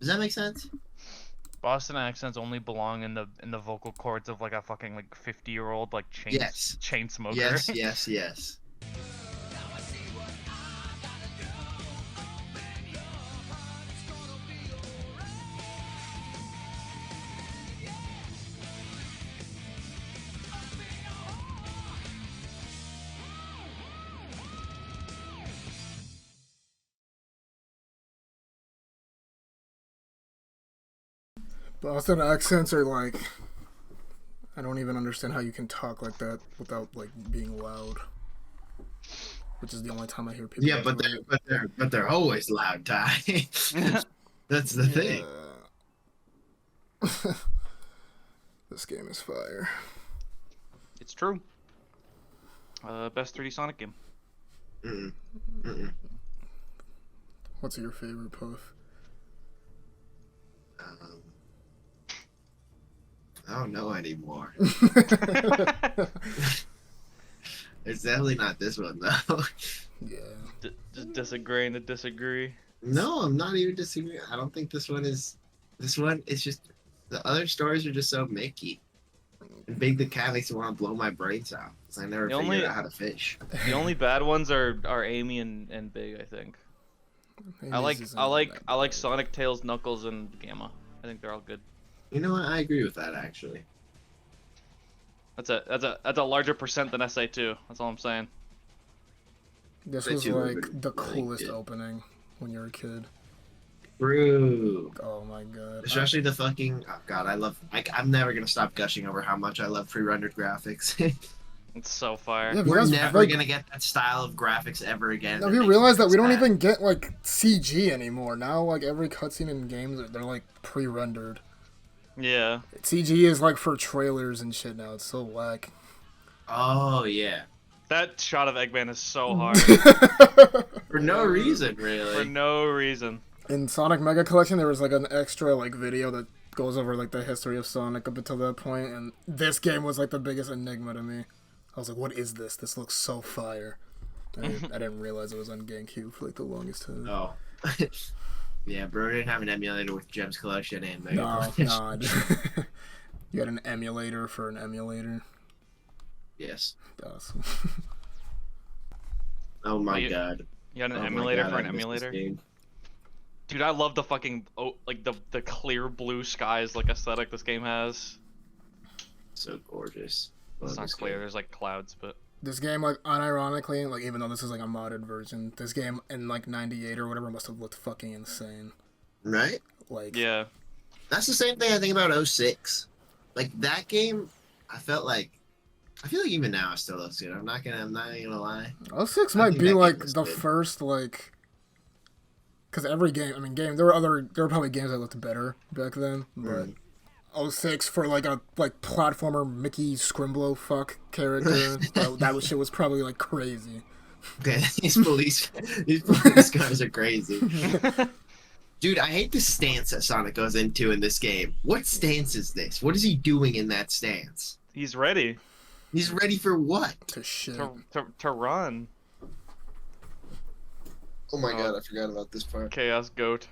Does that make sense? Boston accents only belong in the vocal cords of like a fucking like 50-year-old like Yes. chain smoker. Yes, yes, yes. Boston accents are like, I don't even understand how you can talk like that without like being loud. Which is the only time I hear people. Yeah, but they're always loud, Ty. That's the thing. This game is fire. It's true. Best 3D Sonic game. Mm-mm. Mm-mm. What's your favorite Puff? I don't know anymore. It's definitely not this one though. Yeah. Just disagreeing to disagree. No, I'm not even disagreeing. I don't think this one is. This one is just. The other stories are just so Mickey. And Big the Cat makes me want to blow my brains out because I never figured out how to fish. The only bad ones are Amy and Big, I think. I like Sonic, Tails, Knuckles, and Gamma. I think they're all good. You know what? I agree with that actually. That's a larger percent than SA2. That's all I'm saying. This was like the coolest opening when you were a kid. True. Oh my god. Especially the fucking. Oh god, I love. I'm never gonna stop gushing over how much I love pre-rendered graphics. It's so fire. Yeah, we're never gonna get that style of graphics ever again. Have you realized that we don't even get like CG anymore? Now, like every cutscene in games, they're like pre-rendered. Yeah. CG is like for trailers and shit now. It's so whack. Oh yeah. That shot of Eggman is so hard. For no reason, really. For no reason. In Sonic Mega Collection, there was like an extra like video that goes over like the history of Sonic up until that point, and this game was like the biggest enigma to me. I was like, "What is this? This looks so fire." I didn't realize it was on GameCube for like the longest time. Oh. Yeah, bro, didn't have an emulator with Gems Collection and Mega No, Collection. You had an emulator for an emulator. Yes. Awesome. Oh my god. You had an emulator for an emulator? Dude, I love the fucking like the clear blue skies like aesthetic this game has. So gorgeous. It's not clear. There's like clouds, but this game, like unironically, like even though this is like a modded version, this game in like '98 or whatever must have looked fucking insane. Right? Like yeah. That's the same thing I think about 06. Like that game, I feel like even now it still looks good. I'm not gonna lie. 06 might be like the first like. Because every game, there were probably games that looked better back then, but 06 for like a platformer Mickey Scrimblow fuck character, that shit was probably like crazy. Okay, these police guys are crazy. Dude, I hate the stance that Sonic goes into in this game. What stance is this? What is he doing in that stance? He's ready. He's ready for what? To run. Oh my god, I forgot about this part. Chaos Goat.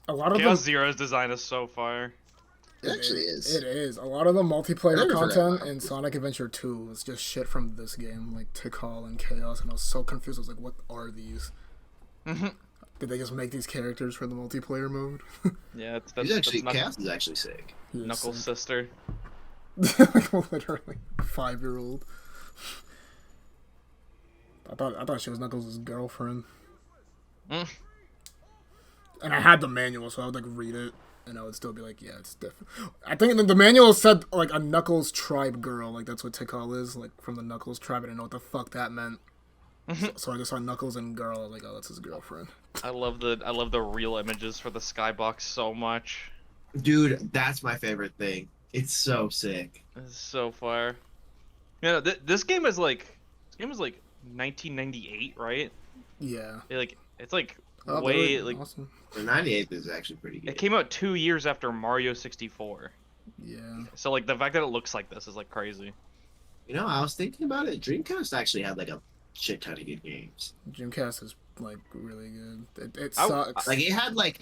A lot of Chaos Zero's design is so fire. It actually is. It is. A lot of the multiplayer content in Sonic Adventure 2 was just shit from this game, like Tikal and Chaos, and I was so confused. I was like, what are these? Did they just make these characters for the multiplayer mode? Yeah, Chaos is actually sick. Knuckles' sister. Like literally 5-year-old. I thought she was Knuckles' girlfriend. And I had the manual, so I would like read it, and I would still be like, yeah, it's different. I think the manual said like a Knuckles tribe girl, like that's what Tikal is, like from the Knuckles tribe. I didn't know what the fuck that meant. So I just saw Knuckles and girl. I was like, oh, that's his girlfriend. I love the real images for the skybox so much. Dude, that's my favorite thing. It's so sick. It's so fire. Yeah, this game is like 1998, right? Yeah. It's like way like. Awesome. The 98 is actually pretty good. It came out 2 years after Mario 64. Yeah. So like the fact that it looks like this is like crazy. You know, I was thinking about it. Dreamcast actually had like a shit ton of good games. Dreamcast is like really good. It I- sucks. Like it had like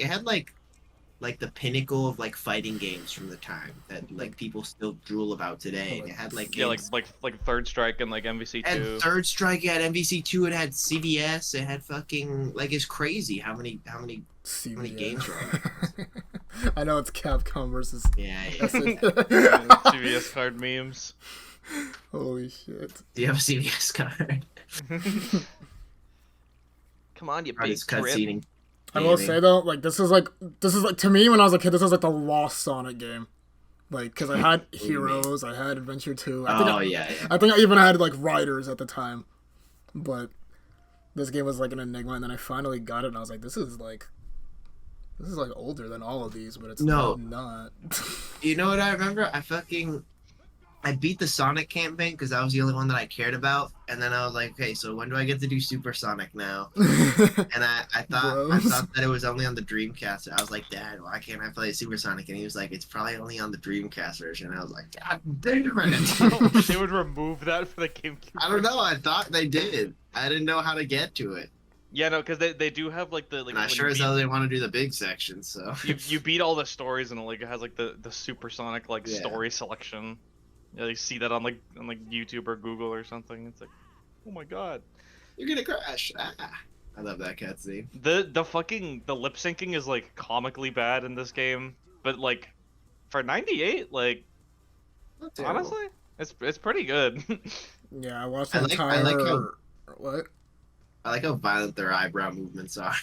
the pinnacle of like fighting games from the time that like people still drool about today. And it had like Yeah, games. like Third Strike and like MVC2. And Third Strike, it had MVC2, it had CVS, it had fucking like it's crazy how many games are on there. I know it's Capcom versus. Yeah, yeah. CVS card memes. Holy shit! Do you have a CVS card? Come on, you Or big it's drip. cutscening. I will say though, like this is like to me when I was a kid, this was like the lost Sonic game. Like, because I had Heroes, I had Adventure 2. Yeah. I think I even had like Riders at the time, but this game was like an enigma, and then I finally got it, and I was like, this is like older than all of these, but it's not. You know what I remember? I beat the Sonic campaign because that was the only one that I cared about, and then I was like, okay, so when do I get to do Super Sonic now? And I thought that it was only on the Dreamcast. I was like, Dad, why can't I play Super Sonic? And he was like, it's probably only on the Dreamcast version. And I was like, God damn it! They would remove that for the GameCube. I don't know. I thought they did. I didn't know how to get to it. Yeah, no, because they do have like the like. And I sure as hell didn't want to do the big section. So you beat all the stories and it has like the Supersonic like Yeah. story selection. Yeah, you see that on like YouTube or Google or something. It's like, oh my god. you're gonna crash. Ah, I love that cutscene. The fucking lip syncing is like comically bad in this game, but like for 98, like Not terrible. honestly, it's pretty good. Yeah, I watched I the like entire. What? I like how violent their eyebrow movements are.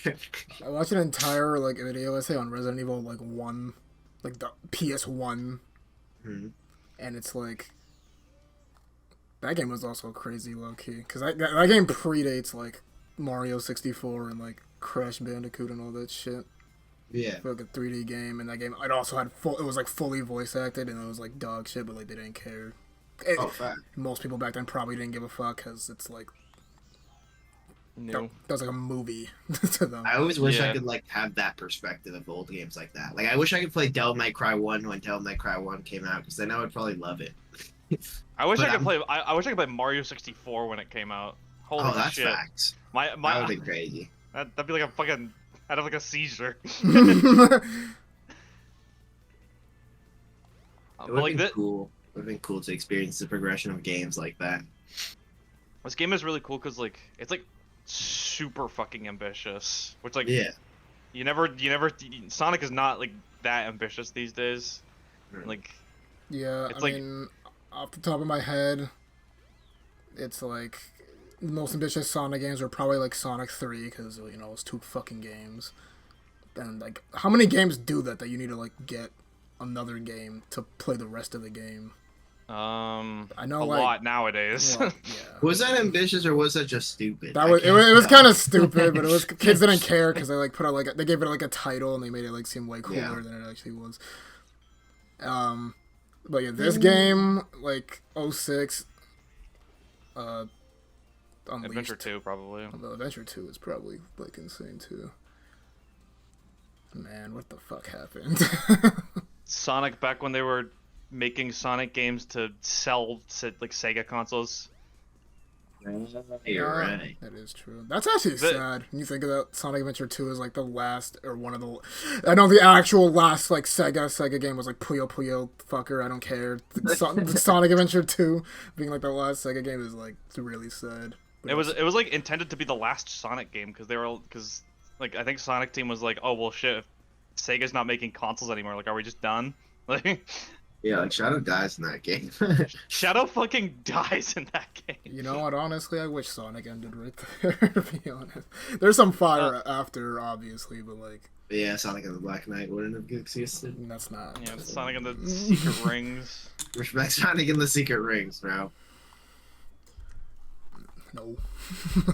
I watched an entire like video essay on Resident Evil like 1, like the PS1, Hmm. and it's like that game was also crazy low key because that game predates like Mario 64 and like Crash Bandicoot and all that shit. Yeah. For like a 3D game, and that game it also had it was like fully voice acted, and it was like dog shit, but like they didn't care. Oh, fact. Most people back then probably didn't give a fuck because it's like No. that was like a movie to them. I always wish I Yeah. could like have that perspective of old games like that. Like I wish I could play Devil May Cry 1 when Devil May Cry 1 came out because then I would probably love it. I wish But I could I'm- play. I wish I could play Mario 64 when it came out. Holy Oh, that's shit! facts. My That would be crazy. that'd be like a fucking. I'd have like a seizure. It But would like have been this, cool. It would have been cool to experience the progression of games like that. this game is really cool because like it's like super fucking ambitious. Which like Yeah. you never Sonic is not like that ambitious these days. Mm. Like Yeah, It's I like- mean, off the top of my head, it's like the most ambitious Sonic games were probably like Sonic 3 because you know it's 2 fucking games. And like, how many games do that you need to like get another game to play the rest of the game? I know a like, lot nowadays. well, yeah. Was that ambitious or was that just stupid? That I was it, can't was tell. kind of stupid, but it was kids didn't care because they like put out like they gave it like a title and they made it like seem way cooler Yeah. than it actually was. But yeah, this game like 06, Unleashed. Adventure 2 probably. Although Adventure 2 is probably like insane too. Man, what the fuck happened? Sonic back when they were making Sonic games to sell like Sega consoles. You're right. That is true. That's actually But- sad. When you think of that, Sonic Adventure 2 is like the last, or one of the... I know the actual last, like, Sega game was like Puyo Puyo fucker, I don't care. The Sonic Adventure 2 being like the last Sega game is like, it's really sad. But It was like intended to be the last Sonic game because like I think Sonic Team was like, oh well shit, if Sega's not making consoles anymore, like are we just done? Like Yeah, like Shadow dies in that game. Shadow fucking dies in that game. You know what, honestly, I wish Sonic ended right there, to be honest. There's some fire after, obviously, but like... Yeah, Sonic and the Black Knight wouldn't have existed. That's not... Yeah, Sonic and the Secret Rings. Respect Sonic and the Secret Rings, bro. No.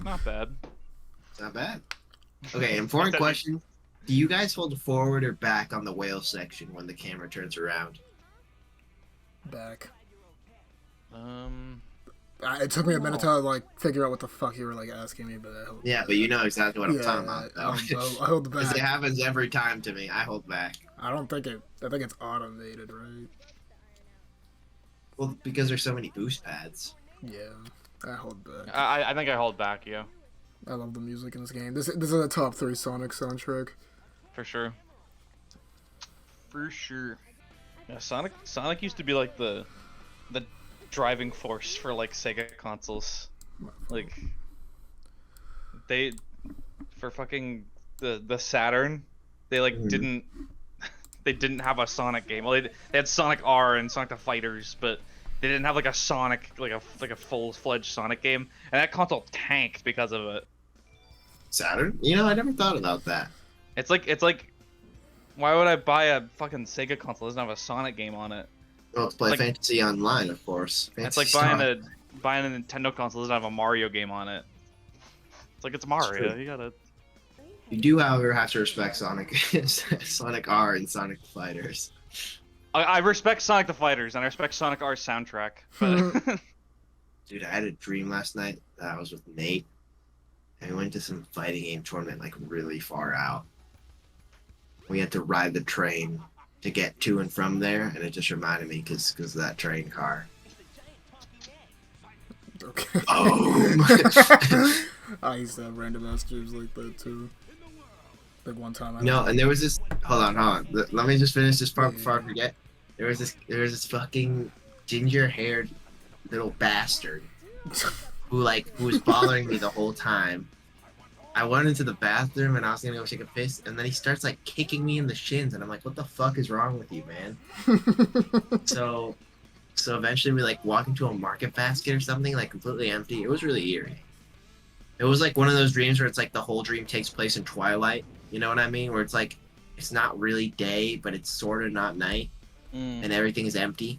Not bad. It's not bad. Okay, important Except- question. Do you guys hold forward or back on the whale section when the camera turns around? Back. I It took me a minute to like figure out what the fuck you were like asking me, but I held Yeah, but you know exactly what I'm yeah, talking about, though. I hold Because it back. happens every time to me. I hold back. I don't think it. I think it's automated, right? Well, because there's so many boost pads. Yeah, I hold back. I think I hold back, yeah. I love the music in this game. This is a top 3 Sonic soundtrack. For sure. For sure. Yeah, Sonic used to be like the driving force for like Sega consoles. Like they for fucking the Saturn, they like didn't have a Sonic game. Well, they had Sonic R and Sonic the Fighters, but they didn't have like a Sonic like a full-fledged Sonic game, and that console tanked because of it. Saturn? You know, I never thought about that. It's like why would I buy a fucking Sega console that doesn't have a Sonic game on it? Well, to play Like- Fantasy Online, of course. It's like Fantasy buying a Nintendo console that doesn't have a Mario game on it. It's like it's Mario. true. You gotta. You do, however, have to respect Sonic, Sonic R and Sonic Fighters. I respect Sonic the Fighters and I respect Sonic R's soundtrack, but Dude, I had a dream last night that I was with Nate, and we went to some fighting game tournament like really far out. We had to ride the train to get to and from there, and it just reminded me because of that train car. Okay. Oh! I used to have random ass dreams like that too. Like one time. No, and there was this. Hold on. Let me just finish this part before I forget. There was this fucking ginger-haired little bastard who was bothering me the whole time. I went into the bathroom and I was gonna go take a piss, and then he starts like kicking me in the shins, and I'm like, "What the fuck is wrong with you, man?" So eventually we like walk into a market basket or something, like completely empty. It was really eerie. It was like one of those dreams where it's like the whole dream takes place in twilight. You know what I mean? Where it's like it's not really day, but it's sort of not night, and everything is empty.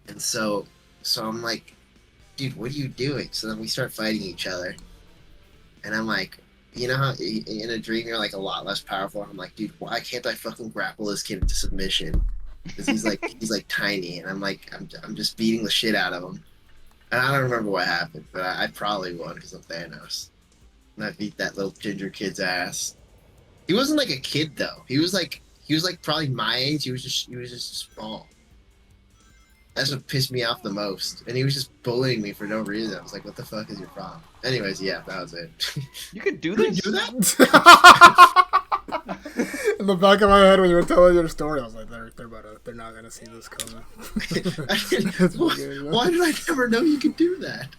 And so I'm like, dude, what are you doing? So then we start fighting each other. And I'm like, you know how in a dream you're like a lot less powerful? I'm like, dude, why can't I fucking grapple this kid into submission? Because he's like tiny, and I'm just beating the shit out of him. And I don't remember what happened, but I probably won because of Thanos. And I beat that little ginger kid's ass. He wasn't like a kid though. He was like probably my age. He was just small. That's what pissed me off the most. And he was just bullying me for no reason. I was like, what the fuck is your problem? Anyways, yeah, that was it. you could do You this. do that? In the back of my head when you were telling your story, I was like, they're not gonna see this coming. Why did I never know you could do that?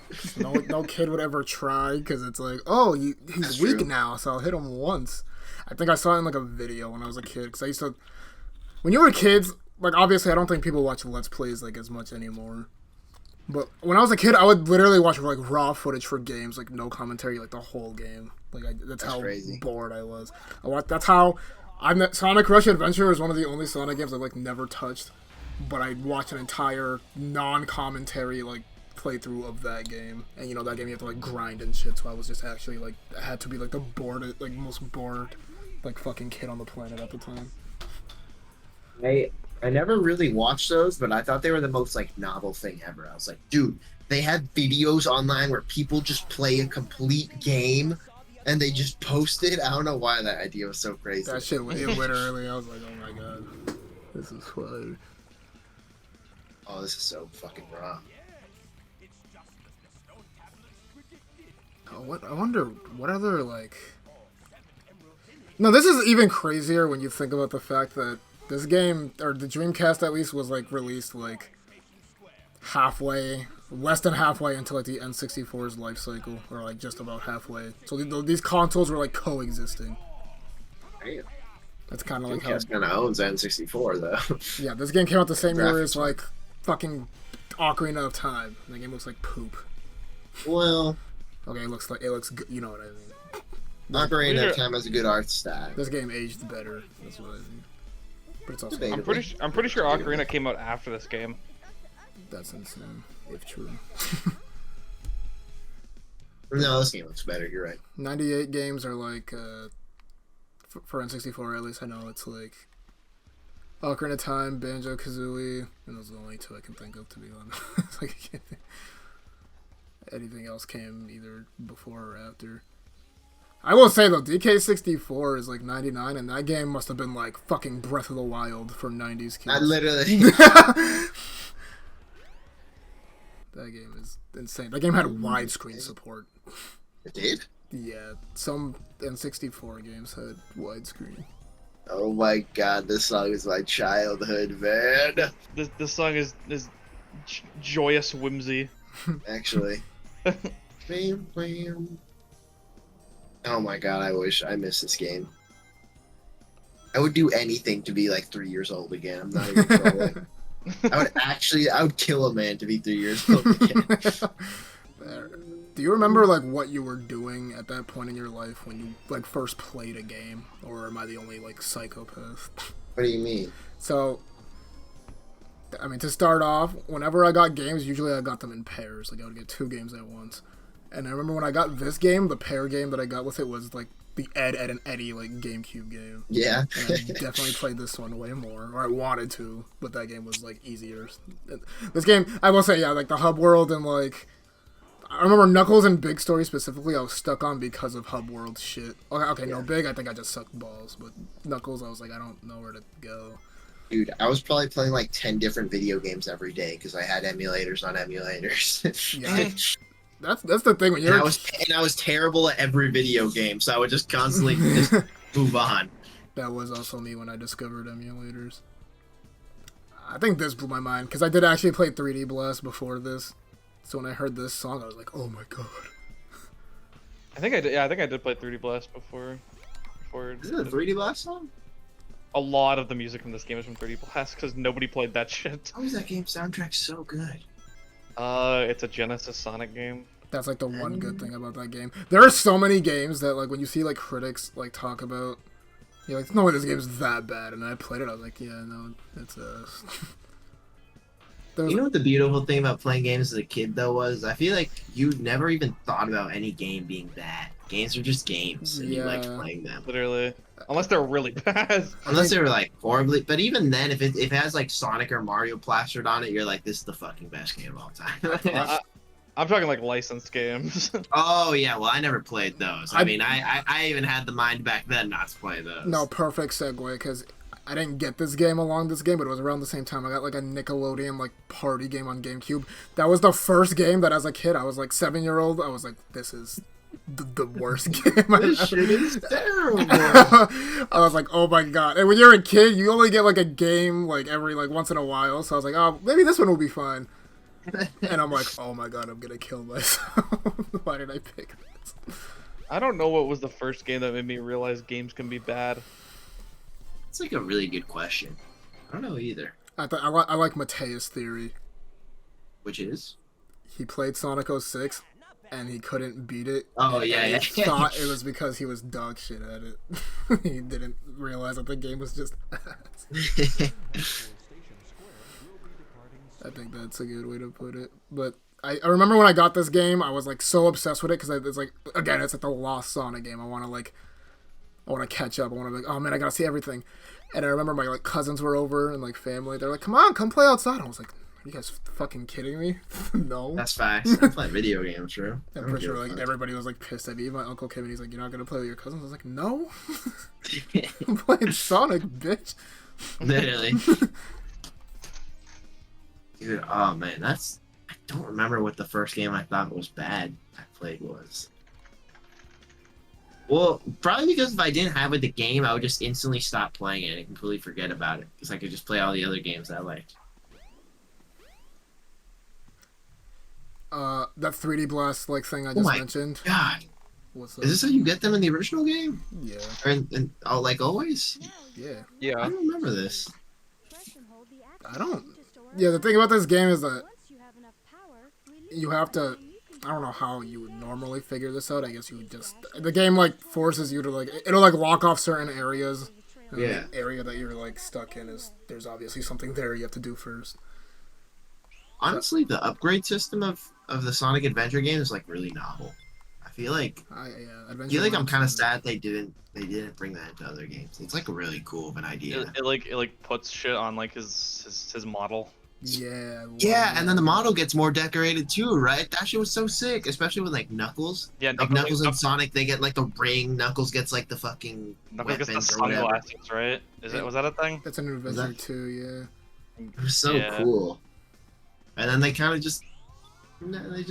No kid would ever try, because it's like, oh, he's That's weak true. now, so I'll hit him once. I think I saw it in like a video when I was a kid, because I used to, when you were kids, like obviously I don't think people watch Let's Plays like as much anymore. But when I was a kid, I would literally watch like raw footage for games, like no commentary, like the whole game. Like that's how crazy. bored I was. That's how Sonic Rush Adventure is one of the only Sonic games I've like never touched. But I watched an entire non-commentary like playthrough of that game, and you know that game you have to like grind and shit. So I was just actually like I had to be like the most bored like fucking kid on the planet at the time. I never really watched those, but I thought they were the most like novel thing ever. I was like, dude, they had videos online where people just play a complete game and they just post it. I don't know why that idea was so crazy. That shit literally, I was like, oh my god, this is fire. Oh, this is so fucking raw. Oh, I wonder what other like. No, this is even crazier when you think about the fact that this game, or the Dreamcast at least, was like released like less than halfway into like the N64's life cycle, or like just about halfway. So these consoles were like coexisting. Damn. That's kind of like how. Dreamcast kind of owns N64 though. Yeah, this game came out the same year as Graphics. like fucking Ocarina of Time. That game looks like poop. Well, Okay, it looks good. You know what I mean. Ocarina of Time has a good art style. This game aged better. That's what I mean. But it's also Debatable. I'm pretty sure Ocarina came out after this game. that's insane, if true. No, this game looks better. You're right. 98 games are like for N64 at least. I know it's like Ocarina of Time, Banjo Kazooie, and those are the only two I can think of, to be honest. Like, I can't think. Anything else came either before or after. I will say though, DK64 is like 99, and that game must have been like fucking Breath of the Wild for 90s kids. I literally. That game is insane. That game had widescreen support. It did? Yeah, some N64 games had widescreen. Oh my god, this song is my childhood, man. This song is joyous whimsy. Actually. Bam, bam. Oh my god, I miss this game. I would do anything to be like 3 years old again. I'm not even trolling. I would kill a man to be 3 years old again. There. Do you remember like what you were doing at that point in your life when you like first played a game, or am I the only like psychopath? What do you mean? So, I mean, to start off, whenever I got games, usually I got them in pairs. Like I would get 2 games at once. And I remember when I got this game, the pair game that I got with it was like the Ed, Ed, and Eddie like GameCube game. Yeah. And I definitely played this one way more, or I wanted to, but that game was like easier. This game, I will say, yeah, like the hub world and like I remember Knuckles and Big Story specifically, I was stuck on because of hub world shit. Okay, no, Big, I think I just sucked balls, but Knuckles, I was like, I don't know where to go. Dude, I was probably playing like 10 different video games every day because I had emulators on emulators. Yeah. That's the thing when you're. I was terrible at every video game, so I would just constantly just move on. That was also me when I discovered emulators. I think this blew my mind because I did actually play 3D Blast before this. So when I heard this song, I was like, "Oh my god!" I think I did. Yeah, I think I did play 3D Blast before. Is it a 3D Blast song? A lot of the music from this game is from 3D Blast because nobody played that shit. How is that game soundtrack so good? It's a Genesis Sonic game. That's like the one good thing about that game. There are so many games that like when you see like critics like talk about, you're like, no way this game's that bad. And I played it, I was like, yeah, no, it's You know what the beautiful thing about playing games as a kid though was? I feel like you never even thought about any game being bad. Games are just games, and you liked playing them. Literally, unless they're really bad. Unless they were like horribly, but even then, if it has like Sonic or Mario plastered on it, you're like, this is the fucking best game of all time. I'm talking like licensed games. Oh yeah, well I never played those. I mean, I even had the mind back then not to play those. No, perfect segue because I didn't get this game along this game, but it was around the same time. I got like a Nickelodeon like party game on GameCube. That was the first game that as a kid, I was like 7-year-old. I was like, this is the worst game. This shit is terrible. I was like, oh my god. And when you're a kid, you only get like a game like every like once in a while. So I was like, oh, maybe this one will be fun. And I'm like, oh my god, I'm gonna kill myself. Why did I pick this? I don't know what was the first game that made me realize games can be bad. It's like a really good question. I don't know either. I like Mateus' theory. Which is? He played Sonic 06 and he couldn't beat it. Oh yeah, yeah. He thought it was because he was dog shit at it. He didn't realize that the game was just ass. I think that's a good way to put it. But I remember when I got this game, I was like so obsessed with it because it's like, again, it's like the lost Sonic game. I want to catch up. I want to be like, oh man, I gotta see everything. And I remember my like cousins were over and like family. They're like, come play outside. I was like, are you guys fucking kidding me? No. That's facts. I play video games, bro. I'm pretty sure like everybody was like pissed at me. My uncle came and he's like, you're not gonna play with your cousins? I was like, no. I'm playing Sonic, bitch. Literally. Dude, oh man, I don't remember what the first game I thought was bad I played was. Well, probably because if I didn't have it the game, I would just instantly stop playing it and completely forget about it. Because I could just play all the other games I liked. That 3D Blast like thing I just mentioned. God. What's Is this how you get them in the original game? Yeah. Or like always? Yeah. Yeah. I don't remember this. I don't. Yeah, the thing about this game is that you have to. I don't know how you would normally figure this out. I guess you would just. The game like forces you to like. It'll like lock off certain areas. And Yeah. The area that you're like stuck in is there's obviously something there you have to do first. Honestly, the upgrade system of the Sonic Adventure game is like really novel. I feel like I'm kind of sad they didn't bring that into other games. It's like really cool of an idea. It like puts shit on like his model. Yeah. Yeah, and then the model gets more decorated too, right? That shit was so sick, especially with like Knuckles. Yeah, like Knuckles and Sonic, they get like the ring. Knuckles gets like the fucking Knuckles gets the weapons or whatever. sunglasses, right? Was that a thing? That's an adventure too. Yeah. It was so cool. And then they kind of just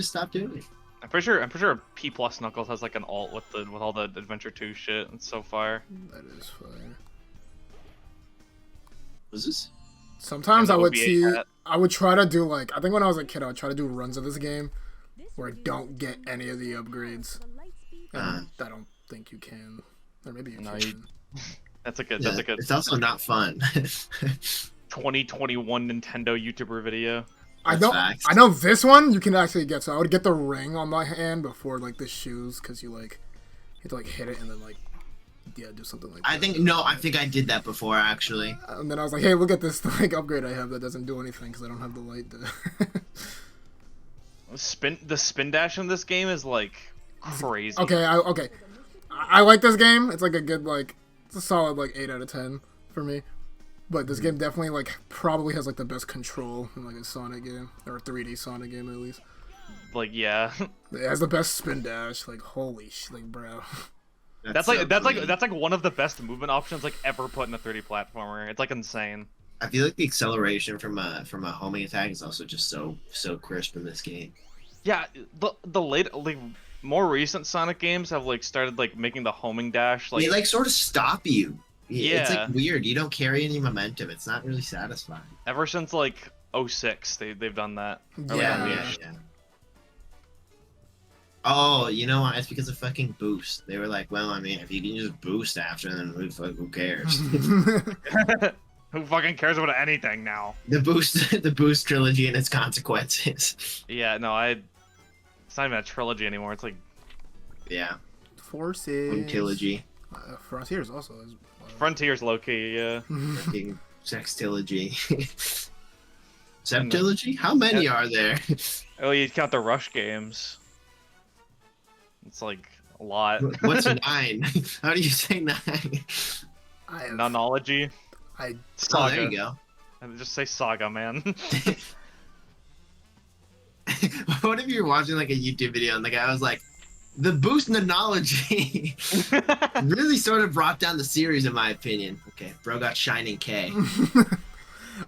stopped doing it. I'm pretty sure P plus Knuckles has like an alt with all the Adventure 2 shit. It's so fire. That is fire. Was this? Sometimes And I the would OVA see, hat. I would try to do like, I think when I was a kid, I would try to do runs of this game where I don't get any of the upgrades. And I don't think you can. Or maybe you No, can. That's a good. Yeah, That's a good. it's also not fun. 2021 Nintendo YouTuber video. I That's know, facts. I know this one you can actually get. So I would get the ring on my hand before like the shoes, because you have to like hit it and then like, yeah, do something like that. I think I did that before actually. And then I was like, hey, look at this like upgrade I have that doesn't do anything because I don't have the light to. The spin dash in this game is like crazy. Okay, I like this game. It's like a good like, it's a solid like 8 out of 10 for me. But this game definitely like probably has like the best control in like a Sonic game or a 3D Sonic game at least. Like yeah, It has the best spin dash. Like holy shit, like bro. that's so like one of the best movement options like ever put in a 3D platformer. It's like insane. I feel like the acceleration from a homing attack is also just so crisp in this game. Yeah, the late like more recent Sonic games have like started like making the homing dash like They like sort of stop you. It's Yeah. like weird. You don't carry any momentum. It's not really satisfying. ever since like 06 they've done that. Or, like, Yeah. Unleashed. Yeah. Oh, you know what? It's because of fucking boost. They were like, well, I mean, if you can just boost after, then who cares? Who fucking cares about anything now? the boost trilogy and its consequences. Yeah, no, it's not even a trilogy anymore. It's like Yeah, Forces. trilogy, Frontiers also is. Frontiers low key, yeah. fucking sextilogy, septilogy. How many are there? Oh, you count the Rush games. It's like a lot. What's 9? How do you say 9? I have, Nonology. I Oh, Saga. there you go. Just say Saga, man. What if you're watching like a YouTube video and the guy was like, the boost nonology really sort of brought down the series in my opinion. Okay, bro got Shining K.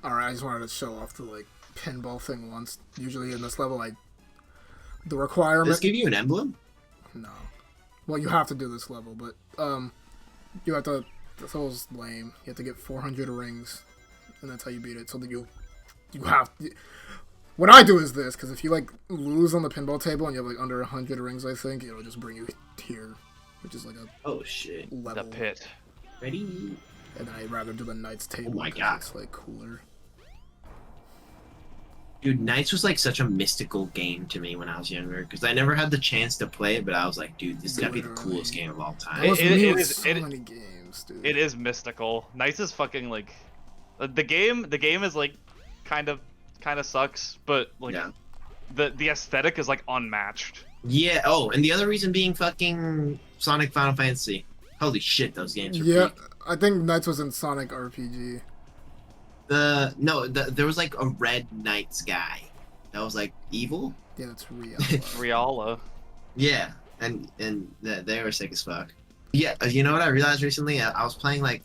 Alright, I just wanted to show off the like pinball thing once. Usually in this level, the requirement. Does this give you an emblem? No. Well, you have to do this level, but you have to. This level's lame. You have to get 400 rings, and that's how you beat it. So that you have. What I do is this, because if you like lose on the pinball table and you have like under 100 rings, I think it'll just bring you here, which is like a Oh shit. level. The pit. Ready? And then I'd rather do the Knights table. Oh my 'cause God. It's like cooler. Dude, Knights was like such a mystical game to me when I was younger because I never had the chance to play it, but I was like, dude, this has got to be the Literally. coolest game of all That time. was It- me it with is- so it- many games, dude. It is mystical. Nice is fucking like the game is like kind of sucks, but like Yeah. the aesthetic is like unmatched. Yeah. Oh, and the other reason being fucking Sonic Final Fantasy. Holy shit, those games are Yeah, peak. I think Knights was in Sonic RPG. There was like a red Knights guy that was like evil. Yeah, that's real. Riala. Yeah, and they were sick as fuck. Yeah, you know what I realized recently? I was playing like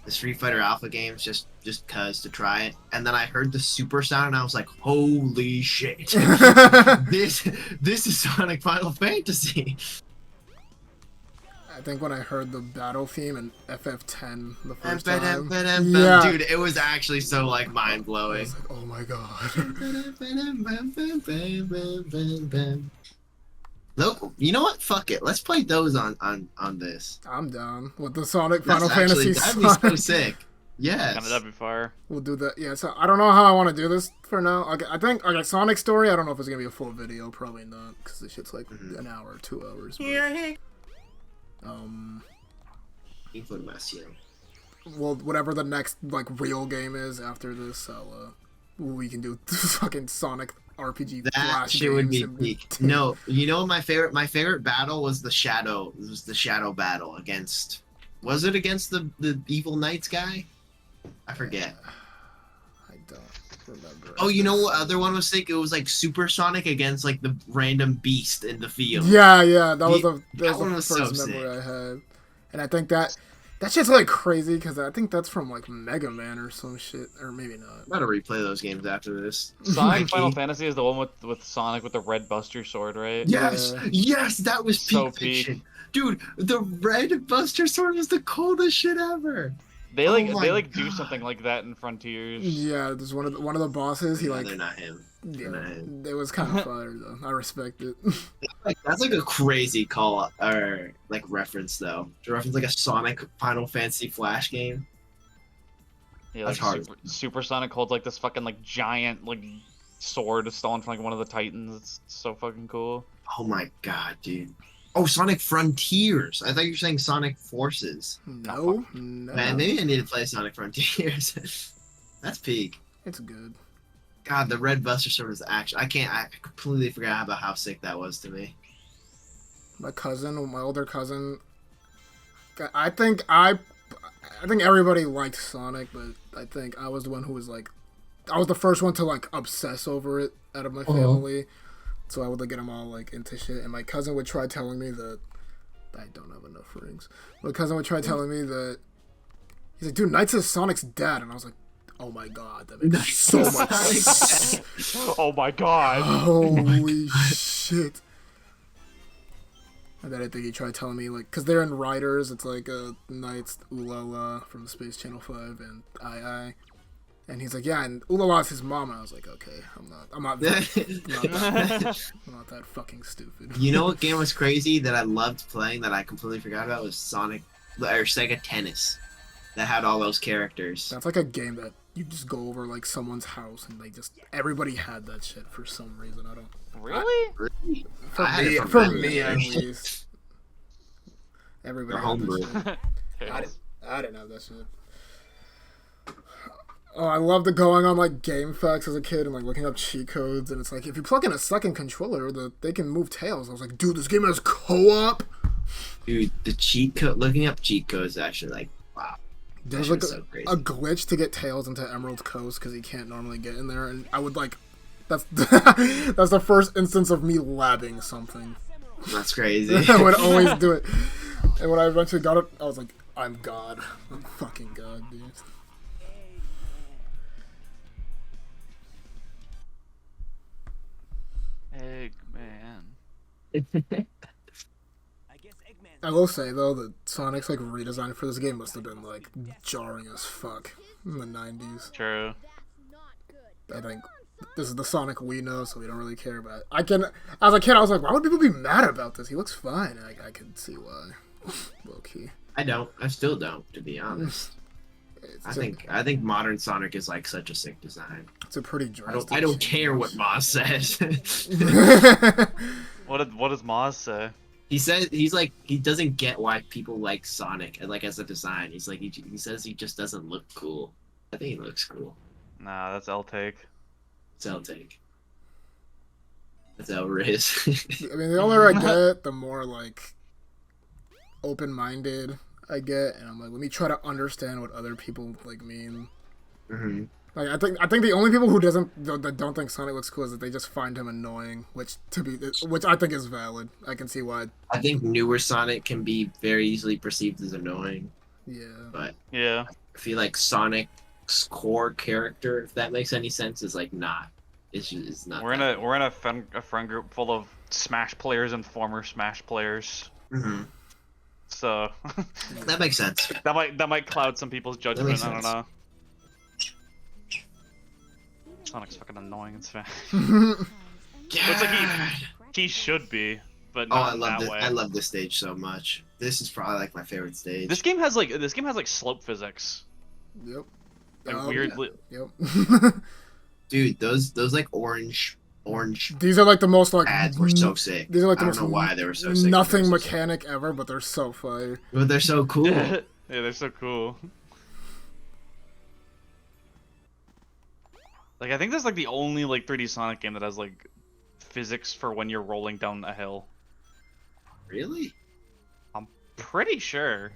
the Street Fighter Alpha games just cause to try it, and then I heard the super sound, and I was like, "Holy shit! this is Sonic Final Fantasy." I think when I heard the battle theme in FF10 the first Dude, time, it was actually so like mind I blowing. was like, oh my god. Look, you know what? Fuck it. Let's play those on this. I'm down with the Sonic That's Final Fantasy. that'd be so Sonic. sick. Yes. Kind of that'd be fire. We'll do that. Yeah, so I don't know how I want to do this for now. Okay, I think Sonic Story. I don't know if it's gonna be a full video. Probably not, because this shit's like an hour, 2 hours. But, Information. well, whatever the next like real game is after this, we can do fucking Sonic RPG. That Flash shit would be games and- peak. No, you know my favorite battle was the shadow. It was the shadow battle against. Was it against the evil knights guy? I forget. I don't remember. Oh, you know what other one was sick? It was like Supersonic against like the random beast in the field. Yeah, that was Ye- that was one the was so first memory I had, and I think that That shit's like crazy because I think that's from like Mega Man or some shit, or maybe not. I'm about to replay those games after this. Sonic Final Mikey. Fantasy is the one with Sonic with the red Buster Sword, right? Yes, Yeah. yes, that was So peak peak. fiction. Dude, the red Buster Sword was the coolest shit ever. They Oh like my they like do God. something like that in Frontiers. Yeah, there's one of the bosses. He No, like, they're not him. They're yeah, not him. it was kind of fire though. I respect it. Like, that's like a crazy call or like reference though. To reference like a Sonic Final Fantasy Flash game. Yeah, That's like hard. Super Sonic holds like this fucking like giant like sword stolen from like one of the Titans. It's so fucking cool. Oh my God, dude. Oh, Sonic Frontiers. I thought you were saying Sonic Forces. No, Man, maybe I need to play Sonic Frontiers. That's peak. it's good. God, the red Buster Sword was actually. I completely forgot about how sick that was to me. My older cousin. I think everybody liked Sonic, but I think I was the one who was like, I was the first one to like obsess over it out of my family. So I would like get them all like into shit, and my cousin would try telling me that I don't have enough rings. My cousin would try telling me that he's like, dude, Knights is Sonic's dad, and I was like, oh my God, that makes so much sense. Oh my god. Holy shit. And then I think he tried telling me, like, because they're in Riders, it's like Knights, Ulala from Space Channel 5, and I. And he's like, yeah, and Ulala's his mom, and I was like, okay, I'm not that fucking stupid. You know what game was crazy that I loved playing that I completely forgot about was Sonic or Sega Tennis. That had all those characters. That's like a game that you just go over, like, someone's house, and they just, everybody had that shit for some reason, I don't. Really? Really? For I had it for memory. me, at least. Everybody They're had that homebrew. shit. I didn't have that shit. Oh, I loved the going on like game facts as a kid and like looking up cheat codes, and it's like if you plug in a second controller, they can move tails. I was like, dude, this game has co-op. Dude, the cheat code, looking up cheat codes is actually like, wow. There's That like shit was so crazy. a glitch to get Tails into Emerald Coast because he can't normally get in there, and I would like, that's that's the first instance of me labbing something. That's crazy. I would always do it, and when I eventually got it, I was like, I'm God, I'm fucking God, dude. Eggman. I will say though that Sonic's like redesign for this game must have been like jarring as fuck in the 90s. True. I think this is the Sonic we know, so we don't really care about it. As a kid, I was like, why would people be mad about this? He looks fine. I can see why. Low key. I don't. I still don't, to be honest. I think modern Sonic is like such a sick design. It's a pretty drastic. I don't care what Moz says. What does Maz say? He says he doesn't get why people like Sonic and like as a design. He's like he says he just doesn't look cool. I think he looks cool. Nah, that's L take. It's L take. That's L Riz. I mean, the older I get, the more like open-minded I get, and I'm like, let me try to understand what other people like mean. Mm-hmm. Like I think the only people who that don't think Sonic looks cool is that they just find him annoying, which I think is valid. I can see why. I think newer Sonic can be very easily perceived as annoying, Yeah. but Yeah. I feel like Sonic's core character, if that makes any sense, is like not. It's not. We're in a friend group full of Smash players and former Smash players. Mm-hmm. So That makes sense. that might cloud some people's judgment. makes I don't sense. know. Sonic's fucking annoying in Smash. Looks like he should be, but Oh, not I in love that this. way. I love this stage so much. This is probably like my favorite stage. This game has like slope physics. Yep. Like weirdly. Yep. Dude, those like orange These are like the most like ads were so sick. These are like the I most don't know why they were so sick. nothing They were so sick. mechanic ever, but they're so fire. But they're so cool. Yeah, they're so cool. Like I think that's like the only like 3D Sonic game that has like physics for when you're rolling down a hill. Really? I'm pretty sure.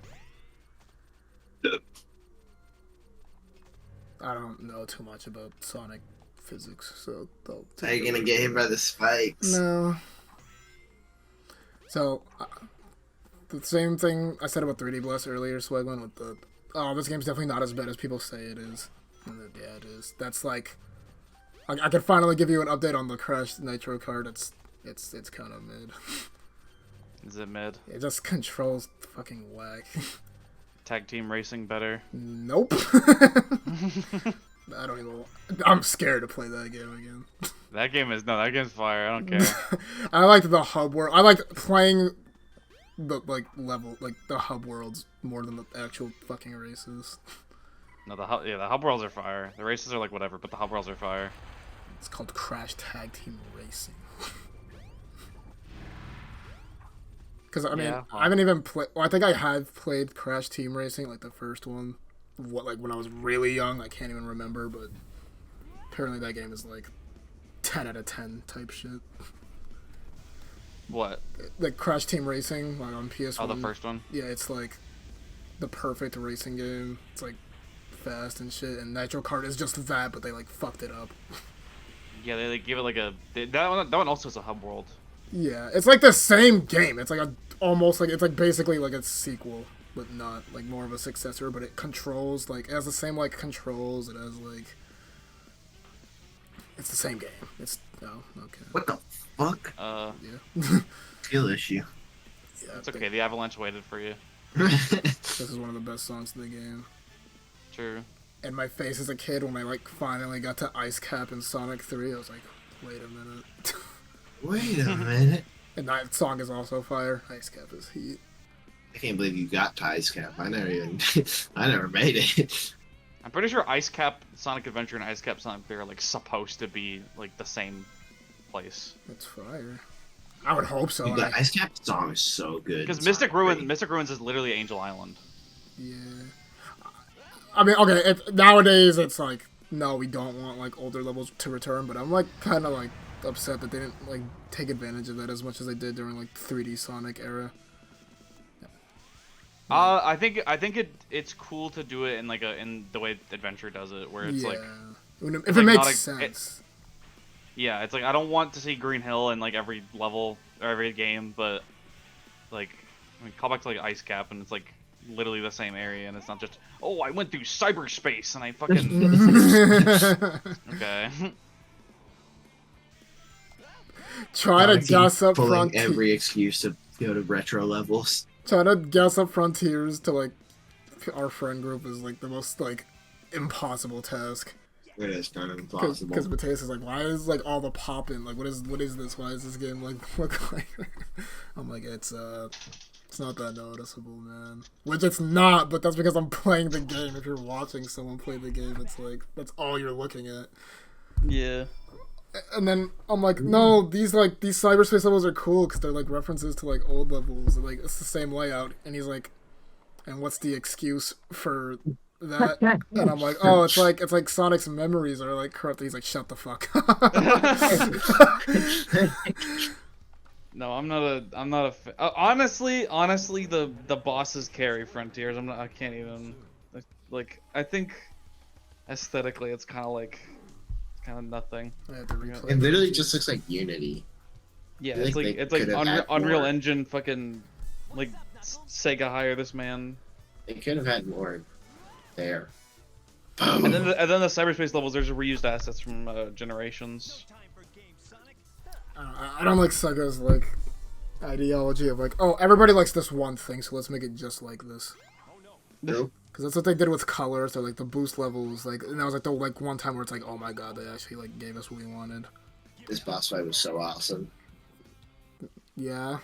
I don't know too much about Sonic physics, so they'll. Are you gonna get hit by the spikes? No. So, the same thing I said about 3D Blast earlier, Sweguin, with the oh, this game's definitely not as bad as people say it is. And then, yeah, it is. That's like I can finally give you an update on the Crash Nitro card. It's kind of mid. Is it mid? It just controls fucking whack. Tag team racing better. Nope. I don't even. I'm scared to play that game again. That game's fire. I don't care. I liked the hub world. I liked playing the the hub worlds more than the actual fucking races. No, the hub worlds are fire. The races are like whatever, but the hub worlds are fire. It's called Crash Tag Team Racing. Because I mean, Yeah, well. I haven't even played. Well, I think I have played Crash Team Racing, like the first one. Like when I was really young, I can't even remember. But apparently, that game is like 10 out of 10 type shit. What? Like Crash Team Racing, like on PS1. Oh, the first one? Yeah, it's like the perfect racing game. It's like fast and shit, and Nitro Kart is just that, but they like fucked it up. Yeah, they give it like that one also is a hub world. Yeah, it's like the same game. It's like it's like basically like a sequel, but not like more of a successor. But it controls it has the same like controls. It has like it's the same game. It's okay. What the fuck? Yeah. Skill issue. Yeah, It's okay. The Avalanche waited for you. This is one of the best songs in the game. True. And my face as a kid when I like finally got to Ice Cap in Sonic 3, I was like, wait a minute. Wait a minute. And that song is also fire. Ice Cap is heat. I can't believe you got to Ice Cap. I never made it. I'm pretty sure Ice Cap Sonic Adventure and Ice Cap Sonic 3 are like supposed to be like the same place. That's fire. I would hope so. Dude, that Ice Cap song is so good. Because in Mystic Sonic 3. Ruins is literally Angel Island. Yeah. I mean, okay, nowadays it's like, no, we don't want like older levels to return, but I'm like kind of like upset that they didn't like take advantage of that as much as they did during like 3D Sonic era. I think it's cool to do it in like in the way Adventure does it, where it's like if like it makes not a- sense. yeah, it's like I don't want to see Green Hill in like every level or every game, but like I mean, call back to like Ice Cap and it's like literally the same area, and it's not just oh I went through cyberspace and I fucking okay. Try to Alex, gas up pulling front. every excuse to go to retro levels. Trying to gas up frontiers to like our friend group is like the most like impossible task. It is kind of impossible. Because Mateus is like, why is like all the popping? Like, what is this? Why is this game like look like? I'm like, it's not that noticeable, man. Which it's not, but that's because I'm playing the game. If you're watching someone play the game, it's like that's all you're looking at. Yeah. And then I'm like, no, these cyberspace levels are cool because they're like references to like old levels. And, like it's the same layout. And he's like, and what's the excuse for that? And I'm like, oh, it's like Sonic's memories are like corrupted. He's like, shut the fuck up. No, I'm not a honestly, the bosses carry Frontiers. I can't even like I think aesthetically it's kind of nothing. I had to replay It literally just looks like Unity. Yeah, I it's think like they it's like could have had Unreal more. Engine fucking like Sega hire this man. They could have had more there. And then the cyberspace levels, there's reused assets from Generations. I don't like Sega's like ideology of like, oh, everybody likes this one thing, so let's make it just like this. Nope. Because that's what they did with colors, or like the boost levels, like, and that was like the like one time where it's like, oh my god, they actually like gave us what we wanted. This boss fight was so awesome. Yeah.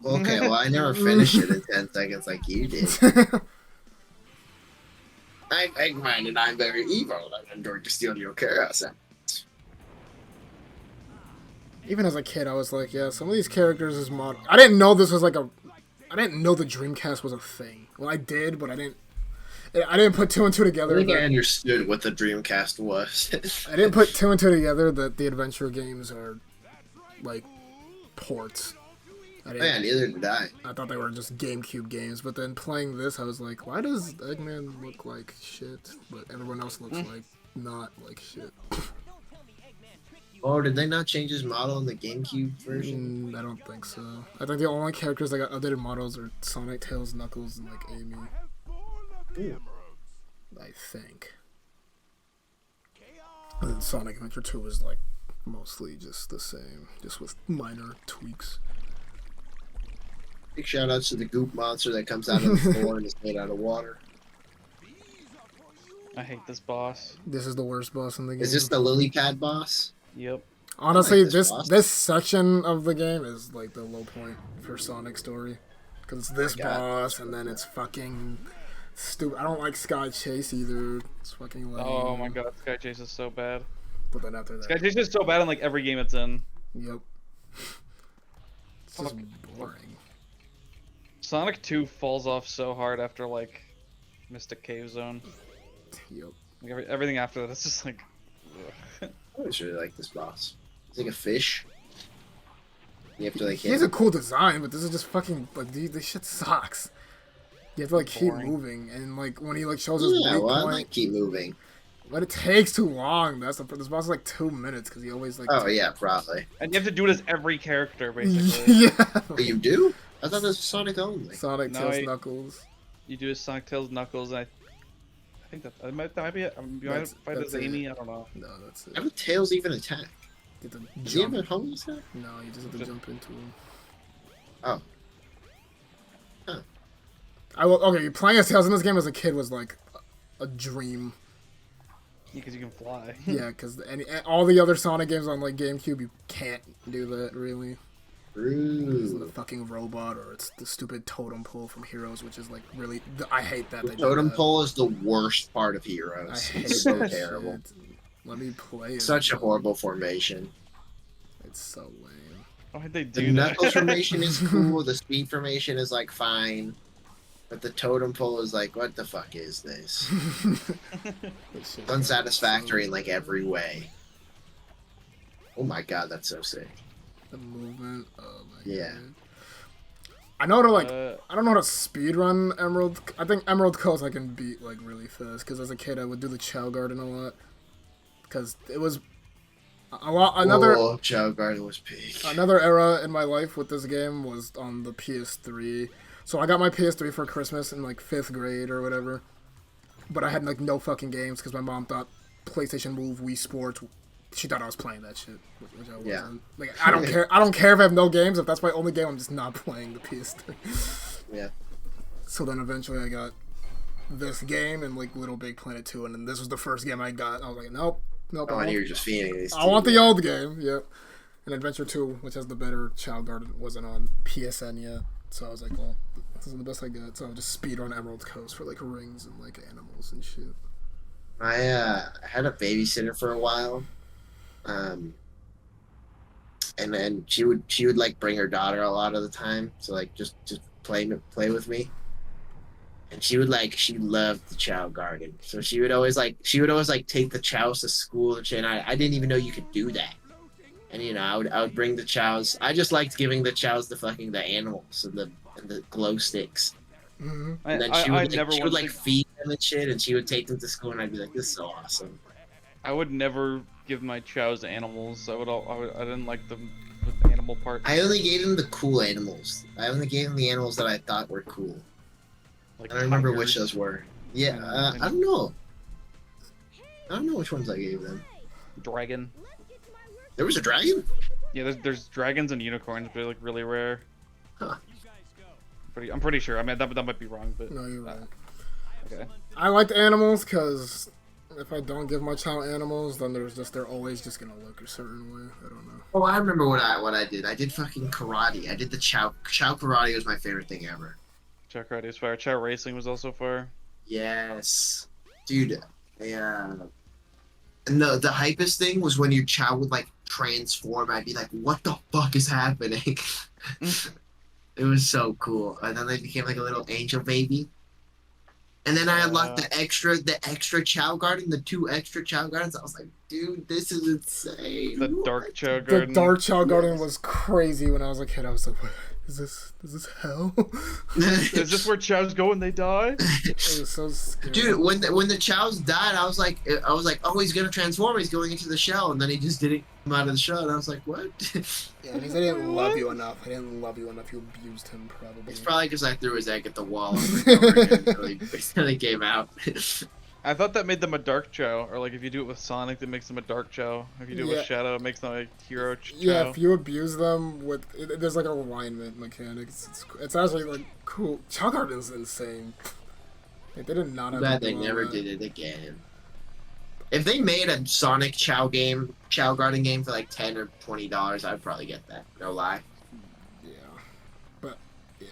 Okay, well I never finished it in 10 seconds like you did. I'm Eggman and I'm very evil. I'm going to steal your chaos. Even as a kid, I was like, yeah, some of these characters is mod. I didn't know this was like a. I didn't know the Dreamcast was a thing. Well, I did, but I didn't put two and two I together. think I understood what the Dreamcast was. I didn't put two and two together that the adventure games are like ports. I didn't, Man, neither did I. I thought they were just GameCube games, but then playing this, I was like, why does Eggman look like shit, but everyone else looks like not like shit? Oh, did they not change his model in the GameCube version? I don't think so. I think the only characters that got updated models are Sonic, Tails, Knuckles, and like Amy. Ooh. I think. And then Sonic Adventure 2 was like mostly just the same, just with minor tweaks. Big shout outs to the goop monster that comes out of the floor and is made out of water. I hate this boss. This is the worst boss in the game. Is this the lily pad boss? Yep. Honestly, like this boss. this section of the game is like the low point for Sonic's story, because it's this Oh my God. boss and then it's fucking stupid. I don't like Sky Chase either. It's fucking lame. Oh my god, Sky Chase is so bad. But then after that, Sky Chase is so bad in like every game it's in. yep. It's just Fuck. boring. Sonic 2 falls off so hard after like Mystic Cave Zone. Yep. Like, everything after that, it's just like. Ugh. I always really like this boss. He's like a fish. You have to like He hit has a him. cool design, but this is just fucking like this shit sucks. You have to like keep Boring. moving, and like when he like shows his Yeah, weak well, I point, like keep moving. but it takes too long. That's this boss is like 2 minutes because he always like. Oh yeah, probably. And you have to do it as every character, basically. Yeah. But you do? I thought this was Sonic only. Sonic, No, Tails, I- Knuckles. You do as Sonic, Tails, Knuckles, and I think that might be it. You might That's- fight as that's it. Amy, I don't know. No, that's it. How do Tails even attack? Get to Does he have jump. a home attack? No, you just have to Just- jump into him. Oh. Okay, playing as Tails in this game as a kid was like a dream. Because you can fly. Yeah, because all the other Sonic games on like GameCube, you can't do that really. It's the Ooh. fucking robot, or it's the stupid totem pole from Heroes, which is like really. I hate that The they do totem that. pole is the worst part of I Heroes. hate It's so that terrible. shit. Let me play it. Such a horrible formation. It's so lame. Why would they The do that? Knuckles formation is cool. The speed formation is like fine. But the totem pole is like, what the fuck is this? This shit It's unsatisfactory in like every way. Oh my god, that's so sick. The movement. Oh my Yeah. god. I know how to like. Uh, I don't know how to speedrun Emerald. I think Emerald Coast I can beat like really fast because as a kid I would do the Chow Garden a lot because it was a lot. Whoa, Chow Garden was big. Another era in my life with this game was on the PS3. So I got my PS3 for Christmas in like 5th grade or whatever. But I had like no fucking games because my mom thought PlayStation Move, Wii Sports. She thought I was playing that shit, which I wasn't. Yeah. Like I don't care. I don't care if I have no games. If that's my only game, I'm just not playing the PS3. Yeah. So then eventually I got this game and like Little Big Planet 2, and then this was the first game I got. I was like, nope. Oh, and you were just feeding these I want the old game, yep. And Adventure 2, which has the better Child Garden, wasn't on PSN yet. So I was like, well, this is the best I got. So I'll just speed on Emerald Coast for like rings and like animals and shit. I had a babysitter for a while. And then she would like bring her daughter a lot of the time. So like just play with me. And she loved the Chow Garden. So she would always take the chows to school and shit. And I didn't even know you could do that. And you know, I would bring the chows. I just liked giving the chows the animals and the glow sticks. Mm-hmm. And then she would like feed them and shit, and she would take them to school, and I'd be like, "This is so awesome." I would never give my chows to animals. I didn't like them with the animal part. I only gave them the cool animals. I only gave them the animals that I thought were cool. Like I don't remember tigers. which those were. Yeah, I don't know. I don't know which ones I gave them. Dragon. There was a dragon? Yeah, there's dragons and unicorns, but they're like really rare. Huh. I'm pretty sure. I mean, that might be wrong, but No, you're right. okay. I liked animals because if I don't give my child animals, then they're always just gonna look a certain way. I don't know. Oh, I remember what I did. I did fucking karate. I did the chow karate was my favorite thing ever. Chow karate is fire. Chow racing was also fire. Yes, dude. And the hypest thing was when your chow would like transform. I'd be like, "What the fuck is happening?" It was so cool. And then they became like a little angel baby. And then I unlocked the extra Chow Garden, the 2 extra Chow Gardens. I was like, dude, this is insane. The dark Chow The garden. Dark Chow Garden was crazy when I was a kid. I was like, what? is this hell? Is this where Chow's go when they die? It was so scary. Dude, when the Chows died, I was like, oh, he's gonna transform. He's going into the shell, and then he just didn't come out of the shell, and I was like, what? Yeah, because I didn't love you enough. I didn't love you enough. You abused him, probably. It's probably because I threw his egg at the wall over and over again until he came out. I thought that made them a dark Chow, or like if you do it with Sonic, that makes them a dark Chow. If you do it Yeah. with Shadow, it makes them a hero Chow. Yeah, if you abuse them with, there's like a alignment mechanic. It's actually like cool. Chow Garden's insane. Like, they did not have. Glad to they do all never that. did it again. If they made a Sonic Chow Garden game for like $10 or $20, I'd probably get that. No lie. Yeah, but yeah,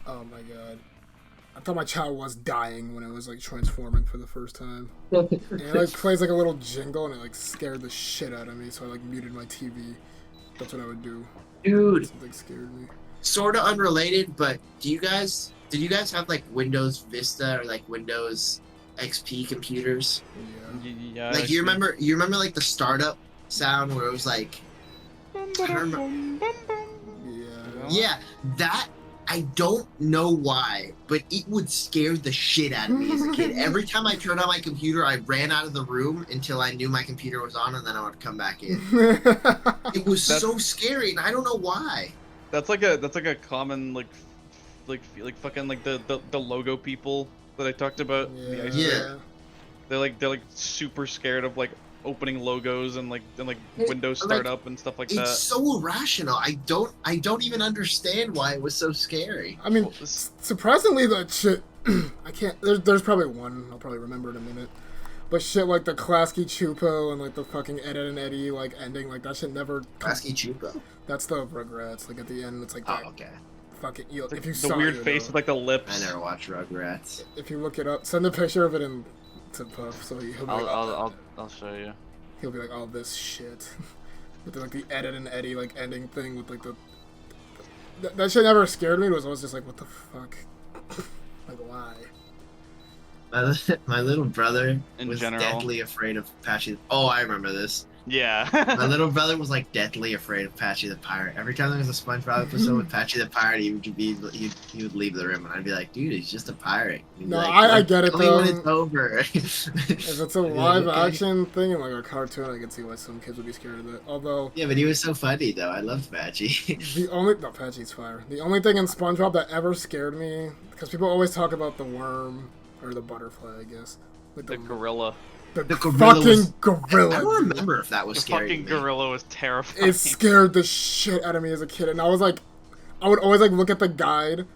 oh my god, I thought my Chow was dying when I was like transforming for the first time. And it like plays like a little jingle and it like scared the shit out of me, so I like muted my TV. That's what I would do. Dude, Something scared me. sort of unrelated, but did you guys have like Windows Vista or like Windows XP computers? Yeah. Yeah. Like you remember like the startup sound where it was like, I don't remember. Yeah. Yeah, that I don't know why, but it would scare the shit out of me as a kid. Every time I turned on my computer, I ran out of the room until I knew my computer was on, and then I would come back in. It was so scary, and I don't know why. That's like a common like fucking like the logo people that I talked about. The ice Yeah. cream. They're like super scared of like opening logos and Windows Like, startup and stuff like It's that. so irrational. I don't even understand why it was so scary. I mean, Well, this- surprisingly, that shit. I can't. There's probably one. I'll probably remember in a minute. But shit like the Klasky Chupo and like the fucking Ed, Edd and Eddie like ending, like that shit never. Klasky Chupo. That's the Rugrats. Like at the end, it's like Oh, that okay. fucking. It's like If you the saw weird it, you face know. with like the lips. I never watched Rugrats. If you look it up, send a picture of it in to Puff, so he'll be like, I'll show you. he'll be like, oh, this shit. With like the Ed, Edd and Eddie like ending thing with like the. That shit never scared me. It was always just like, what the fuck, like why? My little brother In was general. deathly afraid of Patchy. Oh, I remember this. Yeah. My little brother was like deathly afraid of Patchy the Pirate. Every time there was a SpongeBob episode with Patchy the Pirate, he would leave the room, and I'd be like, "Dude, he's just a pirate." He'd be No, like, I get it, "Tell me when though. it's over." If it's a I'd be like, live "Okay." action thing and like a cartoon, I can see why some kids would be scared of it. Although Yeah, but he was so funny though. I loved Patchy. Patchy's fire. The only thing in SpongeBob that ever scared me, because people always talk about the worm or the butterfly, I guess. Like The gorilla. the gorilla fucking was- gorilla. I don't remember if that was The scary. fucking to me. gorilla was terrifying. It scared the shit out of me as a kid, and I was like, I would always like look at the guide,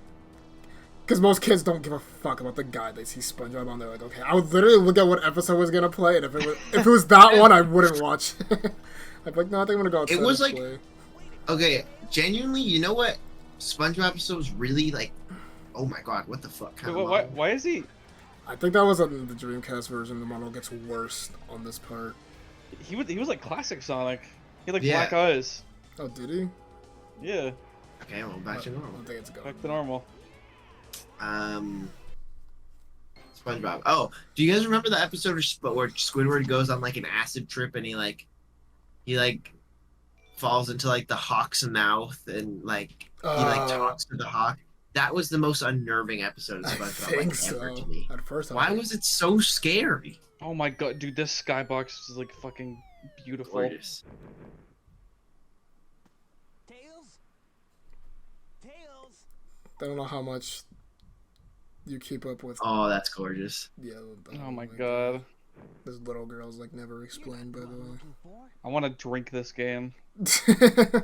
because most kids don't give a fuck about the guide. They see SpongeBob on there, like, okay. I would literally look at what episode was gonna play, and if it was that one, I wouldn't watch. I'd be like, no, I think I'm gonna go outside. It was and like- play. Okay, genuinely, you know what? SpongeBob episodes really like. Oh my god, what the fuck? Kind of Why is he? I think that was in the Dreamcast version. The model gets worse on this part. He was like classic Sonic. He had like Yeah. black eyes. Oh, did he? Yeah, Okay, well, back to I normal. don't think it's going. back to normal. SpongeBob. Oh, do you guys remember the episode where Squidward goes on like an acid trip and he falls into like the hawk's mouth and like he talks to the hawk? That was the most unnerving episode of I SpongeBob think like so. ever to me. At first, I Why was it so scary? Oh my god, dude, this skybox is like fucking beautiful. Gorgeous. Tails? Tails? I don't know how much you keep up with. Oh, that's gorgeous. Yeah. Oh my god, This little girl's like never explained, by the way. Looking for? I want to drink this game.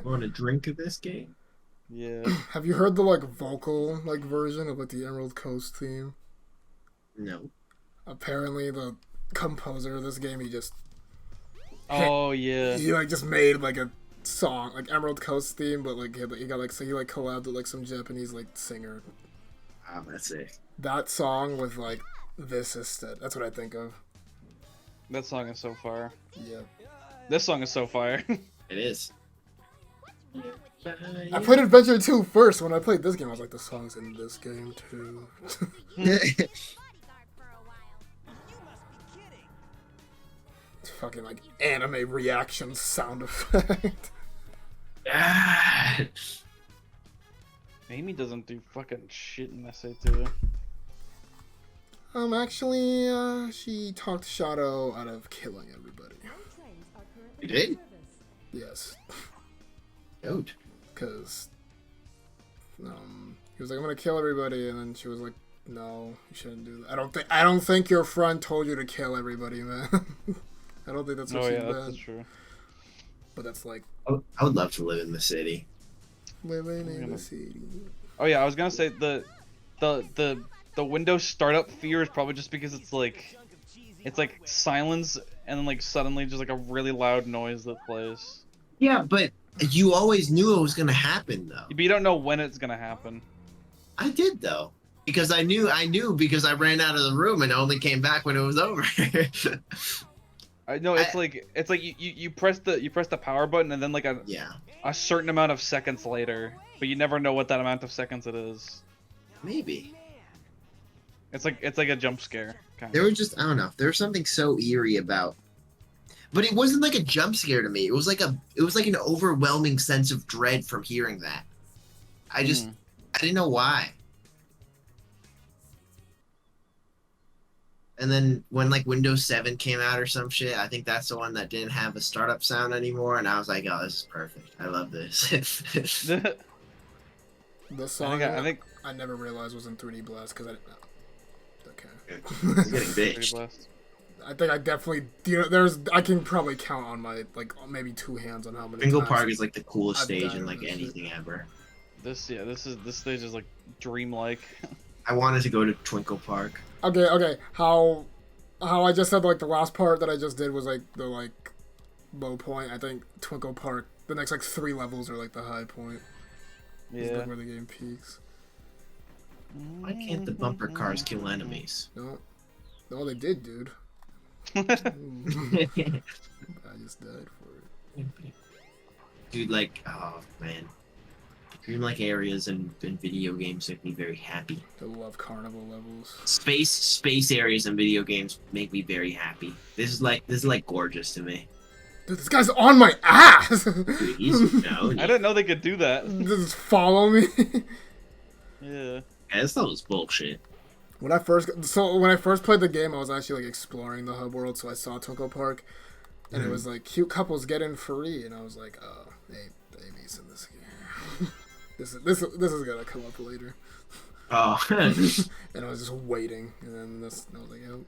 Want to drink of this game? Yeah. Have you heard the like vocal like version of like the Emerald Coast theme? No. Apparently, the composer of this game, he Oh yeah. like just made like a song like Emerald Coast theme, but like he got like so he like collabed with like some Japanese like singer. Oh, that's it. That song with like this instead. That's what I think of. That song is so fire. Yeah. This song is so fire. It is. I played Adventure 2 first. When I played this game, I was like, the song's in this game too. It's fucking like anime reaction sound effect. Ah. Amy doesn't do fucking shit in this too. Actually, she talked Shadow out of killing everybody. You did? Yes, Dude. because he was like, "I'm gonna kill everybody," and then she was like, "No, you shouldn't do that. I don't think your friend told you to kill everybody, man. I don't think that's what Oh she yeah, meant." that's true. But that's like I would love to live in the city. living in the city. Oh yeah, I was gonna say the Windows startup fear is probably just because it's like silence and then like suddenly just like a really loud noise that plays. Yeah, but you always knew it was gonna happen though. But you don't know when it's gonna happen. I did though. Because I knew because I ran out of the room and only came back when it was over. I know it's like you press the power button and then like Yeah, a certain amount of seconds later, but you never know what that amount of seconds it is. maybe. It's like a jump scare. Kind There of. was just I don't know. There was something so eerie about, but it wasn't like a jump scare to me. It was like an overwhelming sense of dread from hearing that. I didn't know why. And then when like Windows 7 came out or some shit, I think that's the one that didn't have a startup sound anymore, and I was like, oh, this is perfect. I love this. The song I think I never realized was in 3D Blast because I didn't know. Okay. It's getting pretty bitched. blessed. I think I definitely I can probably count on my like maybe two hands on how many Bingo times Park is like the coolest I've stage died in on like this anything ever. This stage is like dreamlike. I wanted to go to Twinkle Park. Okay. How I just said like the last part that I just did was like the like low point. I think Twinkle Park. The next like 3 levels are like the high point. Is Yeah. like where the game peaks. Why can't the bumper cars kill enemies? No, they did, dude. I just died for it. Dude, like, oh man, dreamlike areas in video games make me very happy. I love carnival levels. Space areas in video games make me very happy. This is like gorgeous to me. Dude, this guy's on my ass. Dude, he's no, I didn't know they could do that. Just follow me. Yeah. This was bullshit. When I first played the game, I was actually like exploring the hub world, so I saw Twinkle Park, and it was like cute couples get in free, and I was like, oh, Amy's in this game. this is gonna come up later. Oh, And I was just waiting, and then I was like, oh.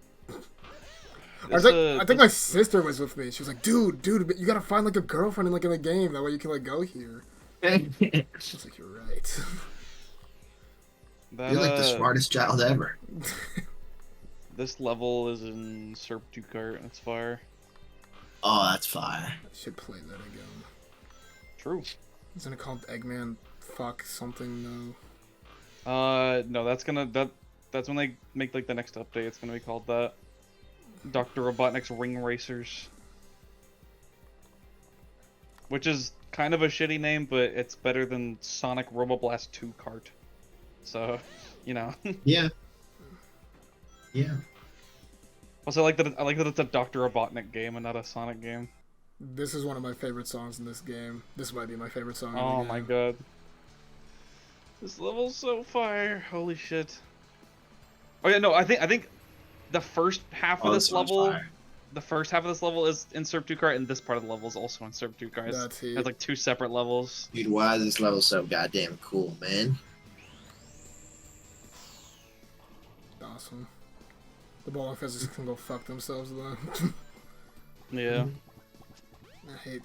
I think This, my sister was with me. She was like, dude, you gotta find like a girlfriend in the game. That way you can like go here. I was like, you're right. that, you're like the smartest child ever. This level is in Serp 2 Kart and it's fire. Oh, that's fire. I should play that again. True. Isn't it called Eggman Fuck something? No, that's when they make like the next update. It's gonna be called that. Dr. Robotnik's Ring Racers. Which is kind of a shitty name, but it's better than Sonic Roboblast 2 Kart. So, you know. Yeah. Yeah. Also, I like that it's a Dr. Robotnik game and not a Sonic game. This is one of my favorite songs in this game. This might be my favorite song. Oh in the my game. god. This level's so fire. Holy shit. Oh yeah, no, I think the first half of this level, the first half of this level is in Serp 2 Kart, and this part of the level is also in Serp 2 Kart. That's it. It's like 2 separate levels. Dude, why is this level so goddamn cool, man? Awesome. The bowling physics can go fuck themselves though. Yeah. I hate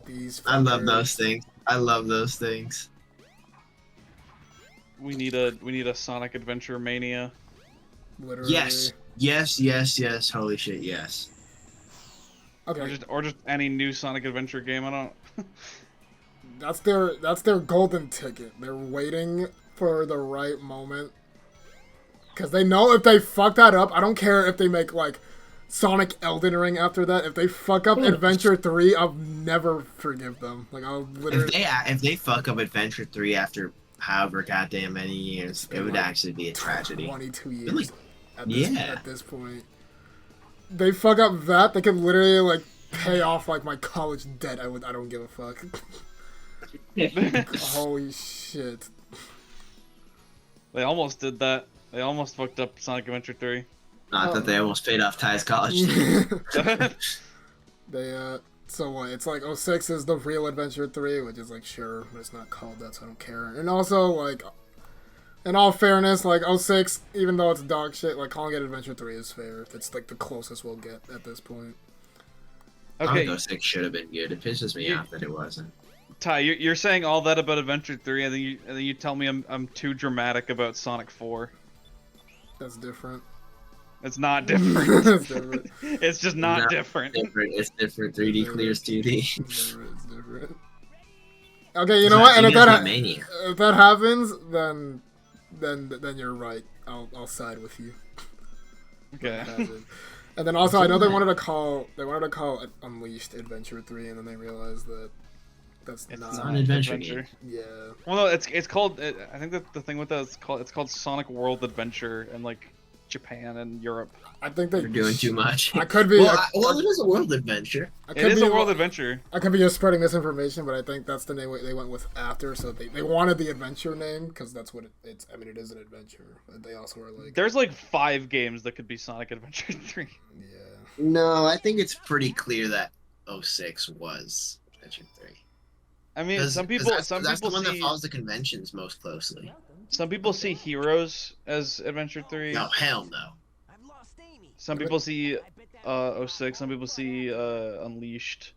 these. I love fuckers. those things. I love those things. We need a Sonic Adventure Mania. Literally. Yes. Holy shit, yes. Okay. Or just any new Sonic Adventure game. I don't. That's their golden ticket. They're waiting for the right moment. Because they know if they fuck that up, I don't care if they make, like, Sonic Elden Ring after that. If they fuck up Adventure 3, I'll never forgive them. Like, I'll literally... If they fuck up Adventure 3 after however goddamn many years, it would like actually be a tragedy. 22 years Really? at this point. They fuck up that, they could literally, like, pay off, like, my college debt. I don't give a fuck. Holy shit. They almost did that. They almost fucked up Sonic Adventure 3. Not that they almost paid off Ty's college. They so what? It's like 06 is the real Adventure 3, which is like sure, but it's not called that, so I don't care. And also like, in all fairness, like 06, even though it's dog shit, like calling it Adventure 3 is fair. It's like the closest we'll get at this point. Okay, Sonic 06 should have been good. It pisses me off that it wasn't. Ty, you're saying all that about Adventure 3, and then you tell me I'm too dramatic about Sonic 4. That's different. It's not different. That's different. It's just not different. It's different. 3D clears 2D. It's different. Okay, you know what? And if that happens, then you're right. I'll side with you. Okay. And then also, I know they wanted to call it Unleashed Adventure 3, and then they realized that that's It's not an adventure game. Yeah. Well, no, it's called. I think that the thing with that is it's called Sonic World Adventure in like Japan and Europe. I think They're doing too much. I could be. Well, it is a world adventure. It is a world adventure. I could be just spreading misinformation, but I think that's the name they went with after. So they wanted the adventure name because that's what it's. I mean, it is an adventure, but they also were like. There's like 5 games that could be Sonic Adventure 3. Yeah. No, I think it's pretty clear that 06 was Adventure 3. I mean, some people that's the one that see follows the conventions most closely. some people see Heroes as Adventure 3. No, hell no. Some people see 06. Some people see Unleashed.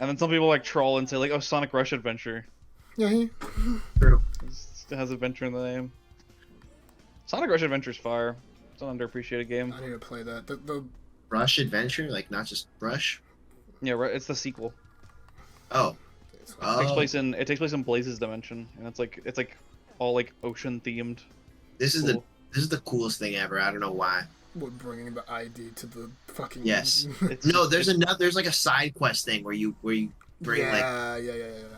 And then some people like troll and say like, "Oh, Sonic Rush Adventure." Yeah. It has adventure in the name. Sonic Rush Adventure's fire. It's an underappreciated game. I need to play that. The Rush Adventure, like not just Rush. Yeah, right. It's the sequel. Oh. It takes place in Blaze's dimension, and it's like all like ocean themed. This is the coolest thing ever. I don't know why. What, bringing the ID to the fucking Yes. No, there's like a side quest thing where you bring like. Yeah.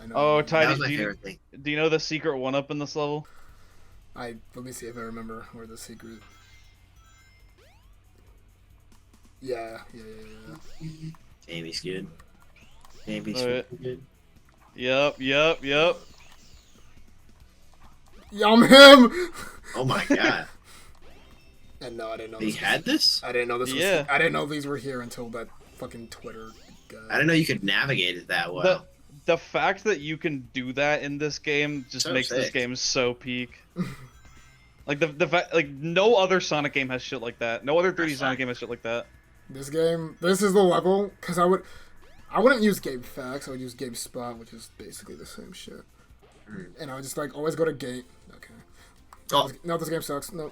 I know. Oh, That Ty, was my favorite thing. do you know the secret 1-up in this level? Let me see if I remember where the secret. Yeah. Amy's good. Amy's Alright. good. Yep. Yeah, I'm him. Oh my god. And no, I didn't know. They had this? I didn't know this. Yeah. I didn't know these were here until that fucking Twitter guy. I didn't know you could navigate it that well. The fact that you can do that in this game just So makes this sick. game so peak. Like the fact, like no other Sonic game has shit like that. No other 3D Sonic game has shit like that. This is the level, because I wouldn't use Game Facts, I would use Game Spot, which is basically the same shit. And I would just like always go to Game. Okay. Oh. No, this game sucks. No.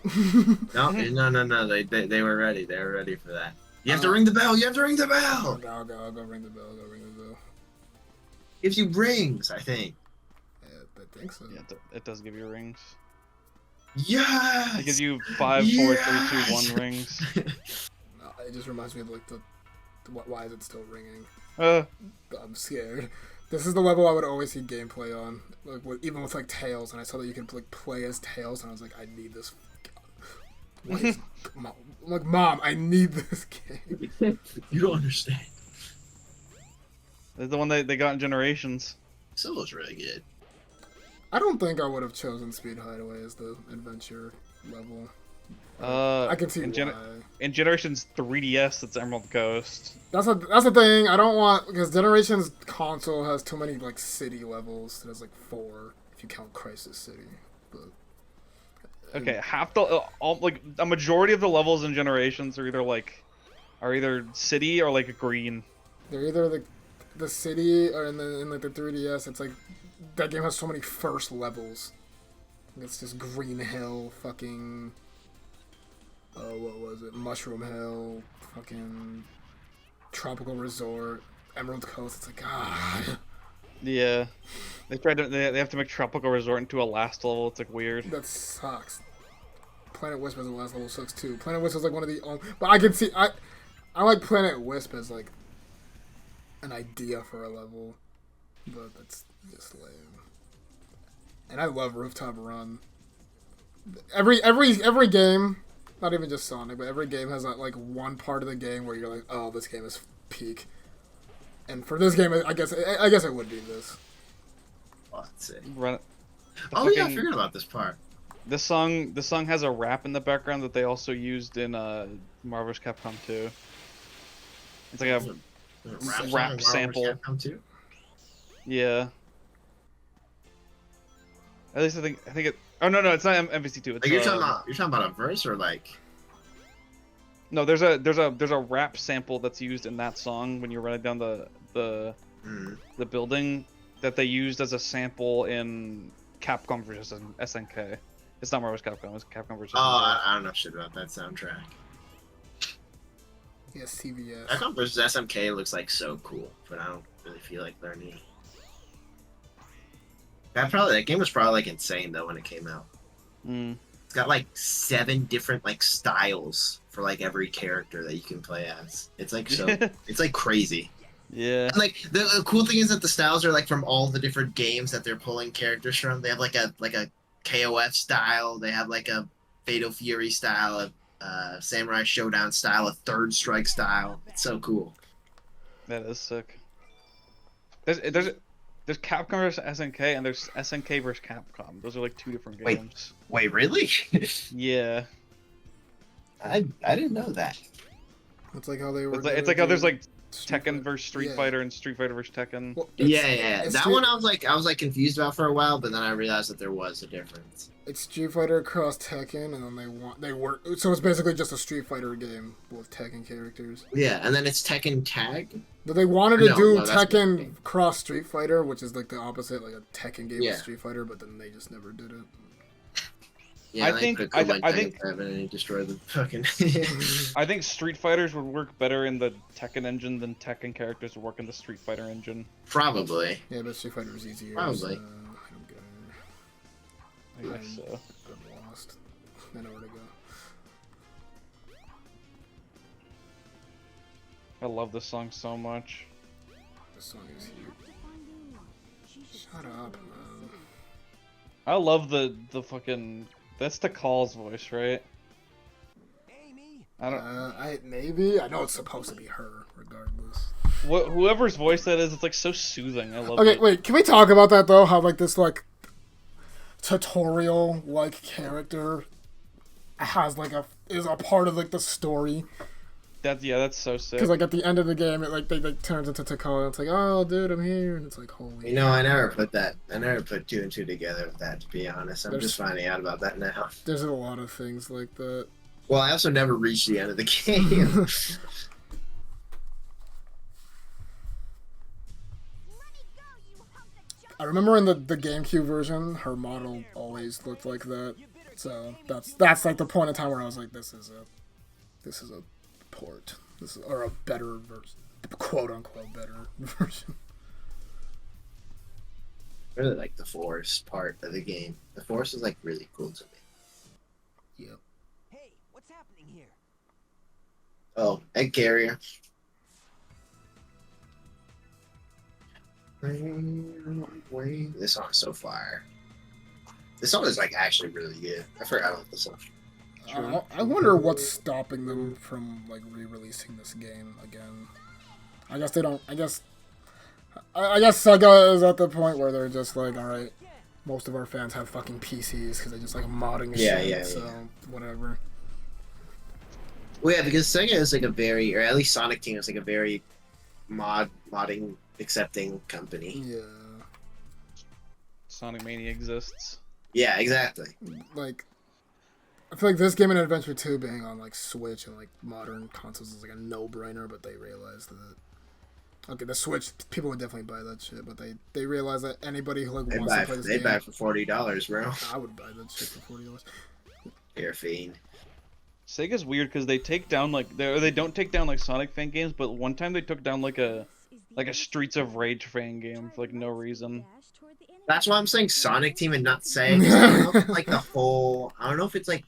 No. They were ready. They were ready for that. You have to ring the bell. You have to ring the bell. I'll go ring the bell. Gives you rings, I think. Yeah, I think so. Yeah, it does give you rings. Yes. It gives you 5, 4, 3, 2, 1 rings. It just reminds me of like why is it still ringing? I'm scared. This is the level I would always see gameplay on, like even with like Tails, and I saw that you could like play as Tails, and I was like, I need this. I'm like, Mom, I need this game. You don't understand. It's the one they got in Generations. Solo's really good. I don't think I would have chosen Speed Hideaway as the adventure level. I can see why. In Generations 3DS, it's Emerald Coast. That's the thing. I don't want, because Generations console has too many like city levels. There's like 4 if you count Crisis City. But Okay, half the like a majority of the levels in Generations are either city or like green. they're either the city or in like the 3DS. It's like that game has so many first levels. It's just Green Hill, fucking. What was it? Mushroom Hill, fucking Tropical Resort, Emerald Coast. It's like, God. Yeah, they have to make Tropical Resort into a last level. It's like weird. That sucks. Planet Wisp as the last level sucks too. Planet Wisp is like one of the only, but I can see I like Planet Wisp as like an idea for a level, but that's just lame. And I love Rooftop Run. Every game. Not even just Sonic, but every game has like one part of the game where you're like, oh, this game is peak. And for this game, I guess it would be this. Oh, that's it. Run. Oh yeah, I forgot about this part. This song has a rap in the background that they also used in Marvel's Capcom 2. It's like a rap sample. Too? Yeah. At least I think it. Oh no, it's not MVC2. It's, Like you're talking about a verse or like. No, there's a rap sample that's used in that song when you're running down the building that they used as a sample in Capcom versus SNK. It's not Marvel's Capcom. It's Capcom versus. Oh, I don't know shit about that soundtrack. Yes, CVS. Capcom versus SMK looks like so cool, but I don't really feel like learning. That game was probably like insane though when it came out. It's got like 7 different like styles for like every character that you can play as. It's like so. It's like crazy. Yeah. And, like the cool thing is that the styles are like from all the different games that they're pulling characters from. They have like a KOF style. They have like a Fatal Fury style, a Samurai Showdown style, a Third Strike style. It's so cool. That is sick. There's Capcom versus SNK and there's SNK versus Capcom. Those are like 2 different games. Wait, really? Yeah. I didn't know that. It's like how they were. It's like how there's like Street Tekken versus Street Fighter and Street Fighter versus Tekken. Well, Yeah. That one I was like confused about for a while, but then I realized that there was a difference. It's Street Fighter cross Tekken, and then they work. So it's basically just a Street Fighter game with Tekken characters. Yeah, and then it's Tekken Tag. But they wanted to do that's Tekken cross Street Fighter, which is like the opposite, like a Tekken game Yeah. with Street Fighter, but then they just never did it. Yeah, I think and he destroyed the fucking. I think Street Fighters would work better in the Tekken engine than Tekken characters would work in the Street Fighter engine. Probably. Yeah, but Street Fighter is easier. Probably. So I'm good. I guess so. I'm lost. I know where to go. I love this song so much. This song is huge. Shut up, man. I love the fucking. That's the Call's voice, right? I don't. Maybe. I know it's supposed to be her, regardless. Whoever's voice that is, it's like so soothing. I love it. Okay, wait. Can we talk about that though? How like this tutorial character has is a part of the story. That's so sick. Because at the end of the game, it they turns into Takala. It's like, oh, dude, I'm here, and it's like, holy. I never put 2 and 2 together with that. To be honest, I'm just finding out about that now. There's a lot of things like that. Well, I also never reached the end of the game. I remember in the GameCube version, her model always looked like that. So that's like the point in time where I was like, this is a port. Or a better version, quote unquote better version. I really like the forest part of the game. The forest is really cool to me. Yep. Hey, what's happening here? Oh, egg carrier. This song is so fire. This song is actually really good. I forgot about this song. I wonder what's stopping them from re-releasing this game again. I guess they don't. I guess Sega is at the point where they're just all right. Most of our fans have fucking PCs because they just modding shit. Yeah. Whatever. Well, yeah, because Sega is a very, or at least Sonic Team is a very modding accepting company. Yeah. Sonic Mania exists. Yeah, exactly. I feel like this game and Adventure 2 being on Switch and modern consoles is a no-brainer, but they realized that the Switch, people would definitely buy that shit, but they realize that anybody who wants to play this game, they'd buy it for $40, bro. I would buy that shit for $40. You're a fiend. Sega's weird because they take down they don't take down Sonic fan games, but one time they took down a Streets of Rage fan game for no reason. That's why I'm saying Sonic Team and not Sega. I don't know if the whole. I don't know if it's Sega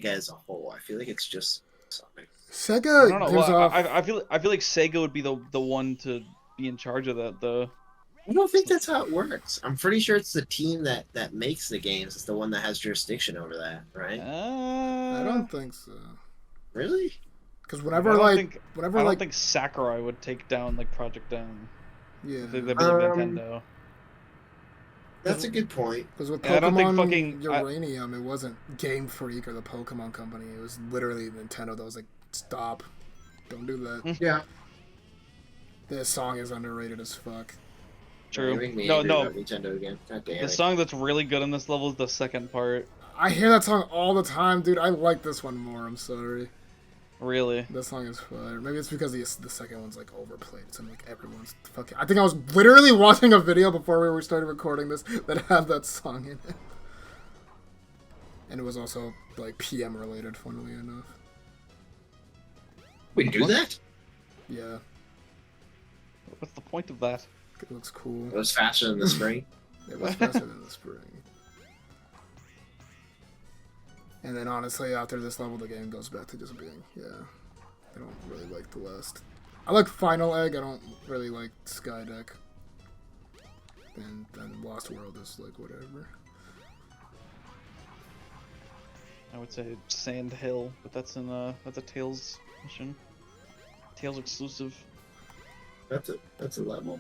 as a whole. I feel like it's just Sonic. Sega. I don't know. Well, I feel like Sega would be the one to be in charge of that though. I don't think that's how it works. I'm pretty sure it's the team that makes the games. It's the one that has jurisdiction over that, right? I don't think so. Really? Because whenever I don't think Sakurai would take down Project Down. Yeah. They believe Nintendo. That's a good point. Because with And I don't think Pokemon fucking- Uranium, it wasn't Game Freak or the Pokemon Company. It was literally Nintendo that was like, stop. Don't do that. Yeah. This song is underrated as fuck. True. You make me No, angry no. about Nintendo again. God damn The it. song that's really good in this level is the second part. I hear that song all the time, dude. I like this one more, I'm sorry. Really. This song is fire. Maybe it's because the second one's like overplayed. It's in like everyone's fucking. I think I was literally watching a video before we started recording this that had that song in it, and it was also like PM related. Funnily enough, We do that? yeah, What's the point of that? it looks cool. It was faster than the spring. It was faster than the spring. And then honestly, after this level, the game goes back to just being, yeah. I don't really like the last. I like Final Egg. I don't really like Skydeck. And then Lost World is like whatever. I would say Sand Hill, but that's a Tails mission. Tails exclusive. That's a level.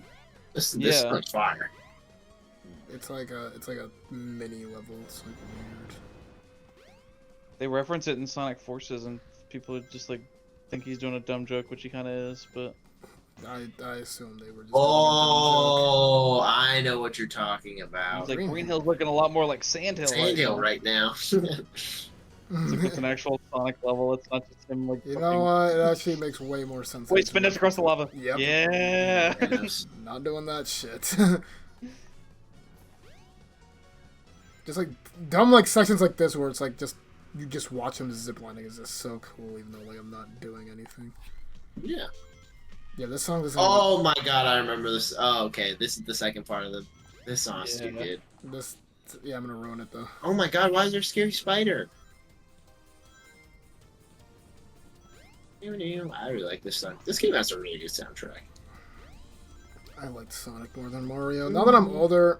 This Yeah. looks fire. It's like a mini level. It's like weird. They reference it in Sonic Forces, and people just like think he's doing a dumb joke, which he kind of is. But I assume they were just. Oh, I know what you're talking about. it's like Green Green Hill. Hill's looking a lot more like Sand Hill. Sandhill now. right now. It's like it's an actual Sonic level. It's not just him like. You fucking- know what? It actually makes way more sense. Wait, spin this across the lava. Yep. Yeah. Yes. Not doing that shit. Just like dumb like sections like this where it's like just you just watch him ziplining is just so cool even though like I'm not doing anything. Yeah. Yeah, this song doesn't Oh my god, I remember this. Oh, okay. This is the second part of this song is Yeah. stupid. this yeah, I'm gonna ruin it though. Oh my god, why is there a scary spider? I really like this song. This game has a really good soundtrack. I liked Sonic more than Mario. Now that I'm older,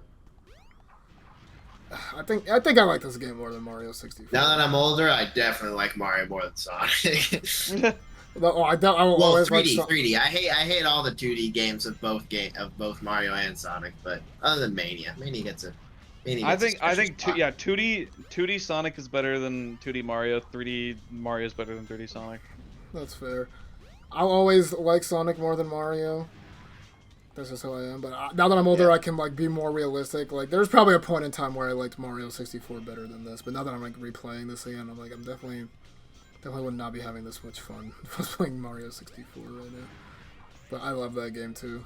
I think I like this game more than Mario 64. Now that I'm older, I definitely like Mario more than Sonic. Oh, I will Well, always like 3D, Sonic. 3D. I hate all the 2D games of both Mario and Sonic, but other than Mania gets a. Mania I gets a think special spot. 2D Sonic is better than 2D Mario. 3D Mario is better than 3D Sonic. That's fair. I'll always like Sonic more than Mario. That's just how I am. But now that I'm older, Yeah. I can like be more realistic. Like, there's probably a point in time where I liked Mario 64 better than this. But now that I'm like replaying this again, I'm like, I'm definitely would not be having this much fun if I was playing Mario 64 right now. But I love that game too.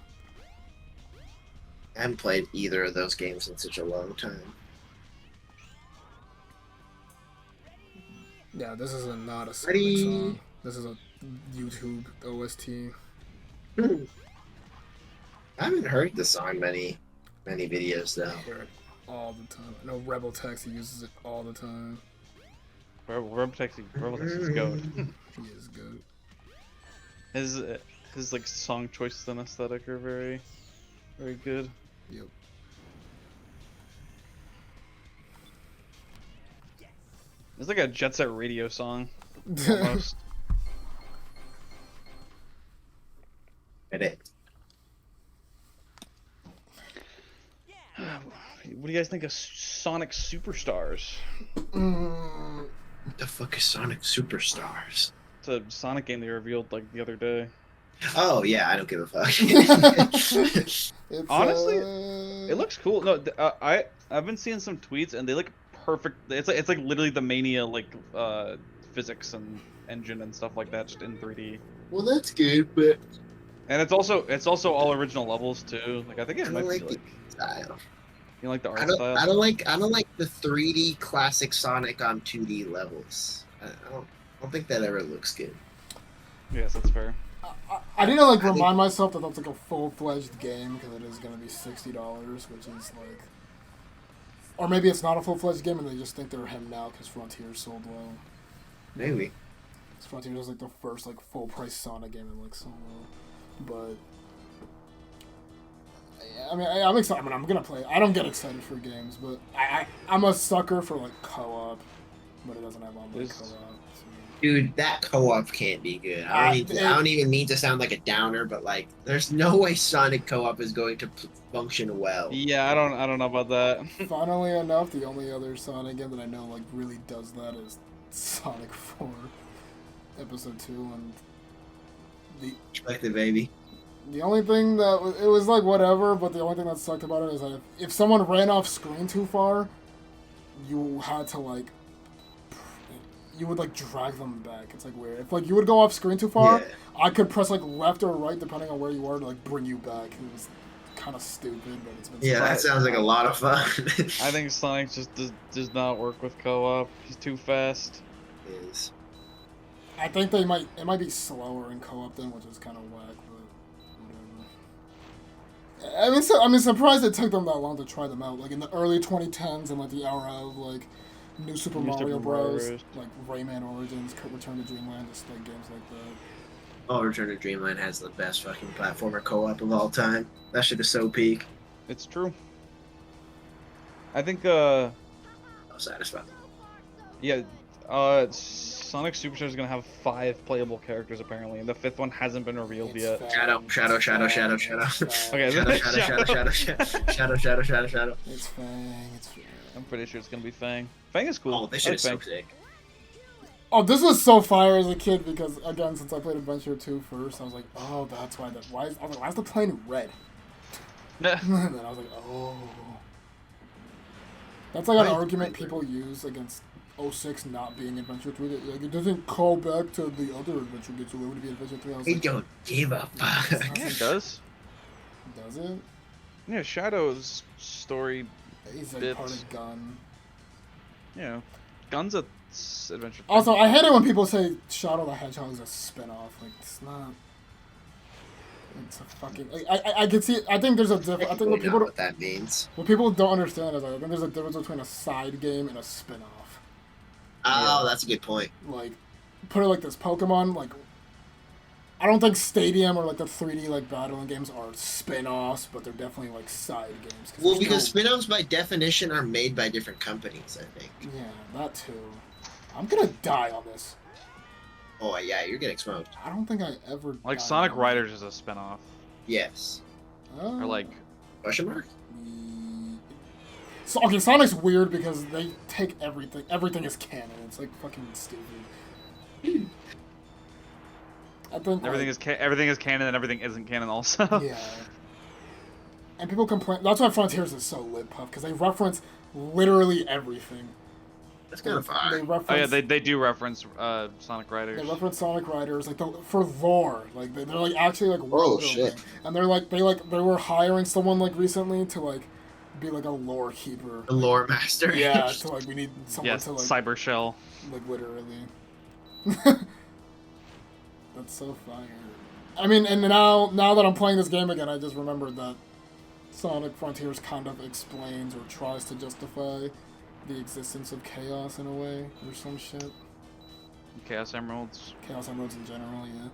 I haven't played either of those games in such a long time. Yeah, this is not a Sonic Ready? song. This is a YouTube OST. I haven't heard the song many videos though. I hear it all the time. I know Rebel Taxi uses it all the time. Rebel Taxi is goat. He is good. His like song choices and aesthetic are very, very good. Yep. It's like a Jet Set Radio song, almost. Get it? What do you guys think of Sonic Superstars? What the fuck is Sonic Superstars? It's a Sonic game they revealed like the other day. Oh yeah, I don't give a fuck. It's, Honestly, It looks cool. No, I've been seeing some tweets and they look perfect. It's like literally the Mania like physics and engine and stuff like that just in 3D. Well, that's good, but And it's also all original levels too. Like I think it I might don't be like like the style. you like the art I don't style. I don't like the 3D classic Sonic on 2D levels. I don't think that ever looks good. Yes, that's fair. I need to like I think- remind myself that that's like a full-fledged game because it is going to be $60, which is like, or maybe it's not a full-fledged game and they just think they're him now because Frontier sold well. Maybe. 'Cause Frontier was like the first like full-price Sonic game in like so long, but. I mean, I'm excited. I mean, I'm gonna play. I don't get excited for games, but I'm a sucker for like co-op but it doesn't have online There's- co-op. So. Dude, that co-op can't be good. It- I don't even mean to sound like a downer, but like, there's no way Sonic co-op is going to function well. Yeah, I don't know about that. Funnily enough, the only other Sonic game that I know like really does that is Sonic 4, Episode 2, and Like the baby. the only thing that it was like whatever, but the only thing that sucked about it is that if someone ran off screen too far, you had to like you would like drag them back. It's like weird. If like you would go off screen too far, Yeah. I could press like left or right depending on where you are to like bring you back. It was kind of stupid, but it's been Yeah, that sounds like a lot of fun. I think Sonic just does not work with co-op. He's too fast. Is. I think it might be slower in co-op then, which is kind of whack, but whatever. I'm surprised it took them that long to try them out. Like in the early 2010s and like the era of like New Super New Mario Super Bros, Mario. like Rayman Origins, Return to Dreamland, just like games like that. Oh, Return to Dreamland has the best fucking platformer co-op of all time. That shit is so peak. It's true. I think I'm satisfied. yeah, Sonic Superstars is gonna have 5 playable characters apparently, and the 5th one hasn't been revealed It's yet. fang, Shadow. it's fang, it's Okay, Shadow. It's Fang, it's Fang. I'm pretty sure it's gonna be Fang. Fang is cool. Oh, this I shit like is so Fang. sick. Oh, this was so fire as a kid because again, since I played Adventure 2 first, I was like, oh, that's why that. Why is the plane red? Nah. And then I was like, oh. That's like an I- argument people use against 06 not being Adventure 3. That, like, it doesn't call back to the other Adventure games, so it would be Adventure 3. I was We like, don't give a fuck. Yeah, it does. does it? Yeah, Shadow's story, He's like Bits. part of Gun. you know, Gun's a adventure. Also, I hate it when people say Shadow the Hedgehog is a spin-off. Like, it's not. It's a fucking. Like, I can see. I think there's a difference. I think What what that means. what people don't understand is I think there's a difference between a side game and a spin-off. Oh, that's a good point. Like, put it like this: Pokemon, like, I don't think Stadium or like the 3D like battling games are spin-offs, but they're definitely like side games. Well, there's because no- spin-offs by definition are made by different companies, I think. yeah, that too. I'm gonna die on this. Oh yeah, you're getting smoked. I don't think I ever Like died Sonic on Riders is a spin-off, Yes. Oh. or like Question mark? So, okay, Sonic's weird because they take everything. Everything is canon. It's like fucking stupid. I think everything is canon and everything isn't canon also. yeah. And people complain. That's why Frontiers is so lit puff because they reference literally everything. That's kind of They fine. reference. Oh yeah, they do reference Sonic Riders. They reference Sonic Riders like for lore, like they're like actually like Oh, world shit. building. And they're like they were hiring someone like recently to like be like a lore keeper. The lore master. Yeah, to like we need someone Yes, to like Cyber Shell. like literally. That's so fire. I mean, and now that I'm playing this game again, I just remembered that Sonic Frontiers kind of explains or tries to justify the existence of chaos in a way or some shit. Chaos Emeralds. Chaos Emeralds in general, yeah.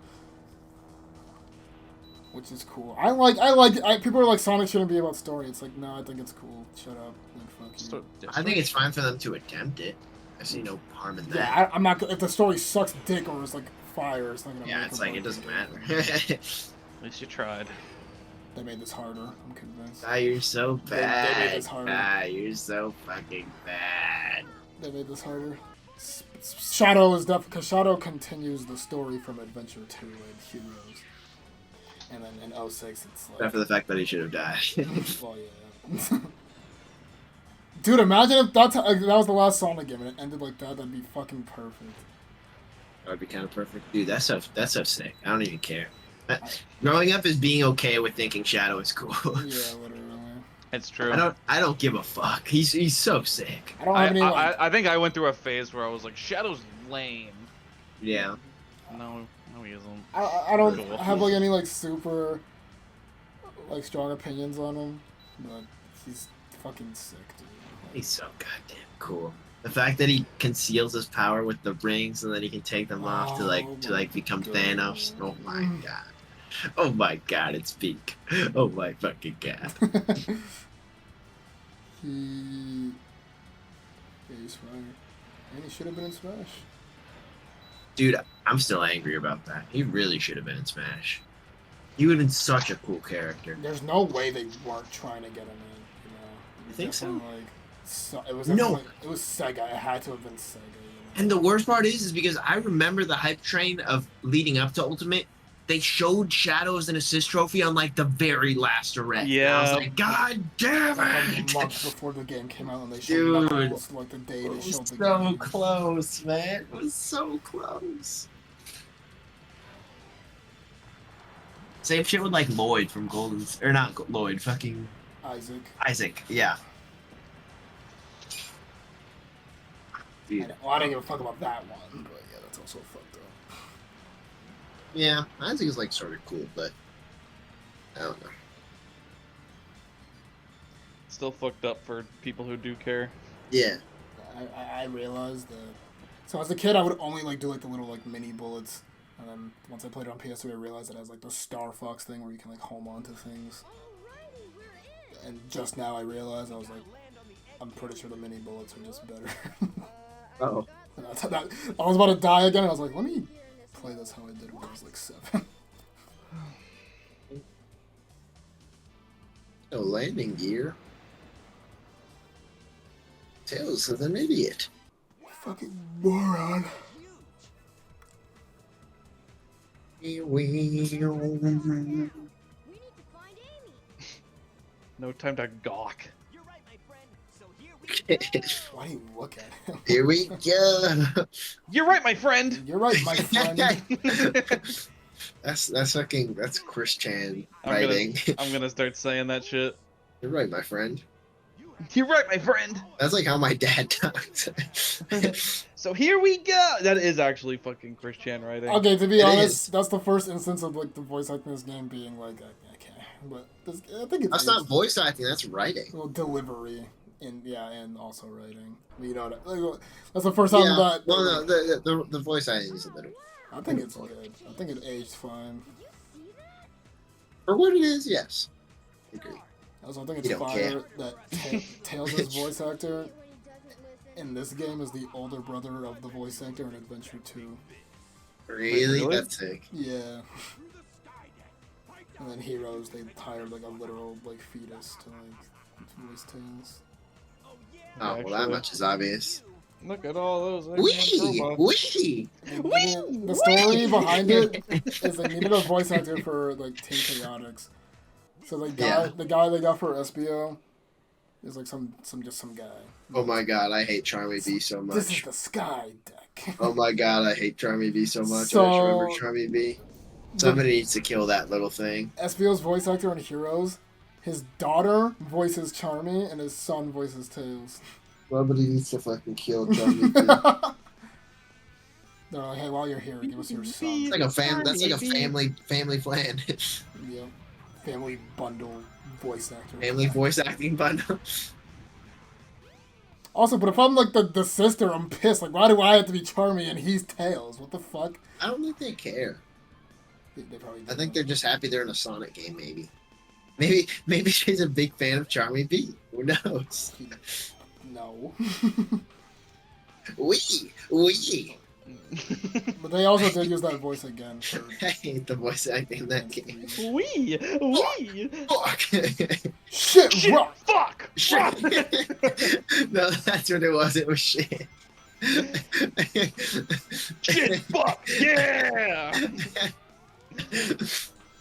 Which is cool. People are like Sonic shouldn't be about story. It's like, no, I think it's cool. Shut up. Like, fuck you. I think it's fine for them to attempt it. I see no harm in that. Yeah, I'm not. If the story sucks dick or is like fire, it's not gonna. Yeah, make it's or like it break doesn't the matter. game. At least you tried. They made this harder. I'm convinced. Ah, you're so They made bad. this harder. Ah, you're so fucking bad. They made this harder. Shadow is definitely because Shadow continues the story from Adventure 2 and Heroes, and then in 06 it's like. Except for the fact that he should have died. Well, yeah. Dude, imagine if that was the last Sonic game and it ended like that. That'd be fucking perfect. That would be kind of perfect. Dude, that's so sick. I don't even care. Growing up is being okay with thinking Shadow is cool. Yeah, literally. It's true. I don't give a fuck. He's so sick. I don't have any like. I think I went through a phase where I was like, Shadow's lame. Yeah. No, he isn't. I don't Cool. have like any like super like strong opinions on him, but he's fucking sick, dude. He's so goddamn cool. The fact that he conceals his power with the rings and then he can take them off to Oh my become God. Thanos. Oh my god. Oh my god, it's peak. Oh my fucking god. Yeah, he's fire. And he should have been in Smash. Dude, I'm still angry about that. He really should have been in Smash. He would have been such a cool character. There's no way they weren't trying to get him in. You know. You think so? Like, it was No. It was Sega. It had to have been Sega. And the worst part is because I remember the hype train of leading up to Ultimate. They showed Shadows and Assist Trophy on like the very last direct. And I was Yeah. like, God damn Like it! a month before the game came out, and they showed Dude. Knuckles, like the day It they was showed the so game. close, man. It was so close. Same shit with like Lloyd from Golden, or not Lloyd, fucking Isaac. Isaac. Yeah. Dude. Well, I didn't give a fuck about that one, but yeah, that's also fucked up. Yeah, Isaac is like sort of cool, but I don't know. Still fucked up for people who do care. Yeah. I realized that. So as a kid, I would only like do like the little like mini bullets, and then once I played it on PS3, I realized it has like the Star Fox thing where you can like home onto things. And just now I realized, I was like, I'm pretty sure the mini bullets are just better. Oh. And I was about to die again, and I was like, let me play this how I did when I was like 7. No landing gear. Tails is an idiot. Fucking moron. We need to find Amy. No time to gawk. You're right, my friend. So here we Why do you look at him? Here we go. You're right, my friend. You're right, my friend. That's Chris Chan I'm writing. I'm gonna start saying that shit. You're right, my friend. You're right, my friend. That's like how my dad talks. So here we go. That is actually fucking Chris Chan writing. Okay, to be It honest, is. that's the first instance of like the voice acting in this game being like, okay, but this, I think it's That's not voice acting. That's writing. well, delivery and also writing. You know, like, that's the first time Yeah. that. Well, no, the voice acting is a little. I think it's good. I think it aged fine. For what it is, yes. I agree. I also think it's You don't fire that Tails' voice actor in this game is the older brother of the voice actor in Adventure 2. Really? really? That's sick. Yeah. And then Heroes, they hired like a literal like fetus to like voice Tails. Oh, well, that Actually. much is obvious. Look at all those. Wee! Wee! The story behind it is they needed a voice actor for like Team Chaotix. So the guy they got for SBO is like some guy. Oh my god, I hate Charmy B so This is much. the Sky deck. Oh my god, I hate Charmy B so much. So- I just remember Charmy B. Somebody needs to kill that little thing. SBO's voice actor in Heroes, his daughter voices Charmy and his son voices Tails. Somebody needs to fucking kill Charmy B. They're like, hey, while you're here, give us your son. It's like a that's like a family plan. Yeah. Family bundle voice actor. Family voice acting bundle. Also, but if I'm like the sister, I'm pissed. Like, why do I have to be Charmy and he's Tails? What the fuck? I don't think they care. They probably I think they're just happy they're in a Sonic game, maybe. Maybe she's a big fan of Charmy B. Who knows? No. Wee! But they also did use that voice again. For I hate the voice acting in that game. Wee! Fuck! Shit, Shit! rock! Fuck! Shit! No, that's what it was. It was shit. Shit! Fuck! Yeah!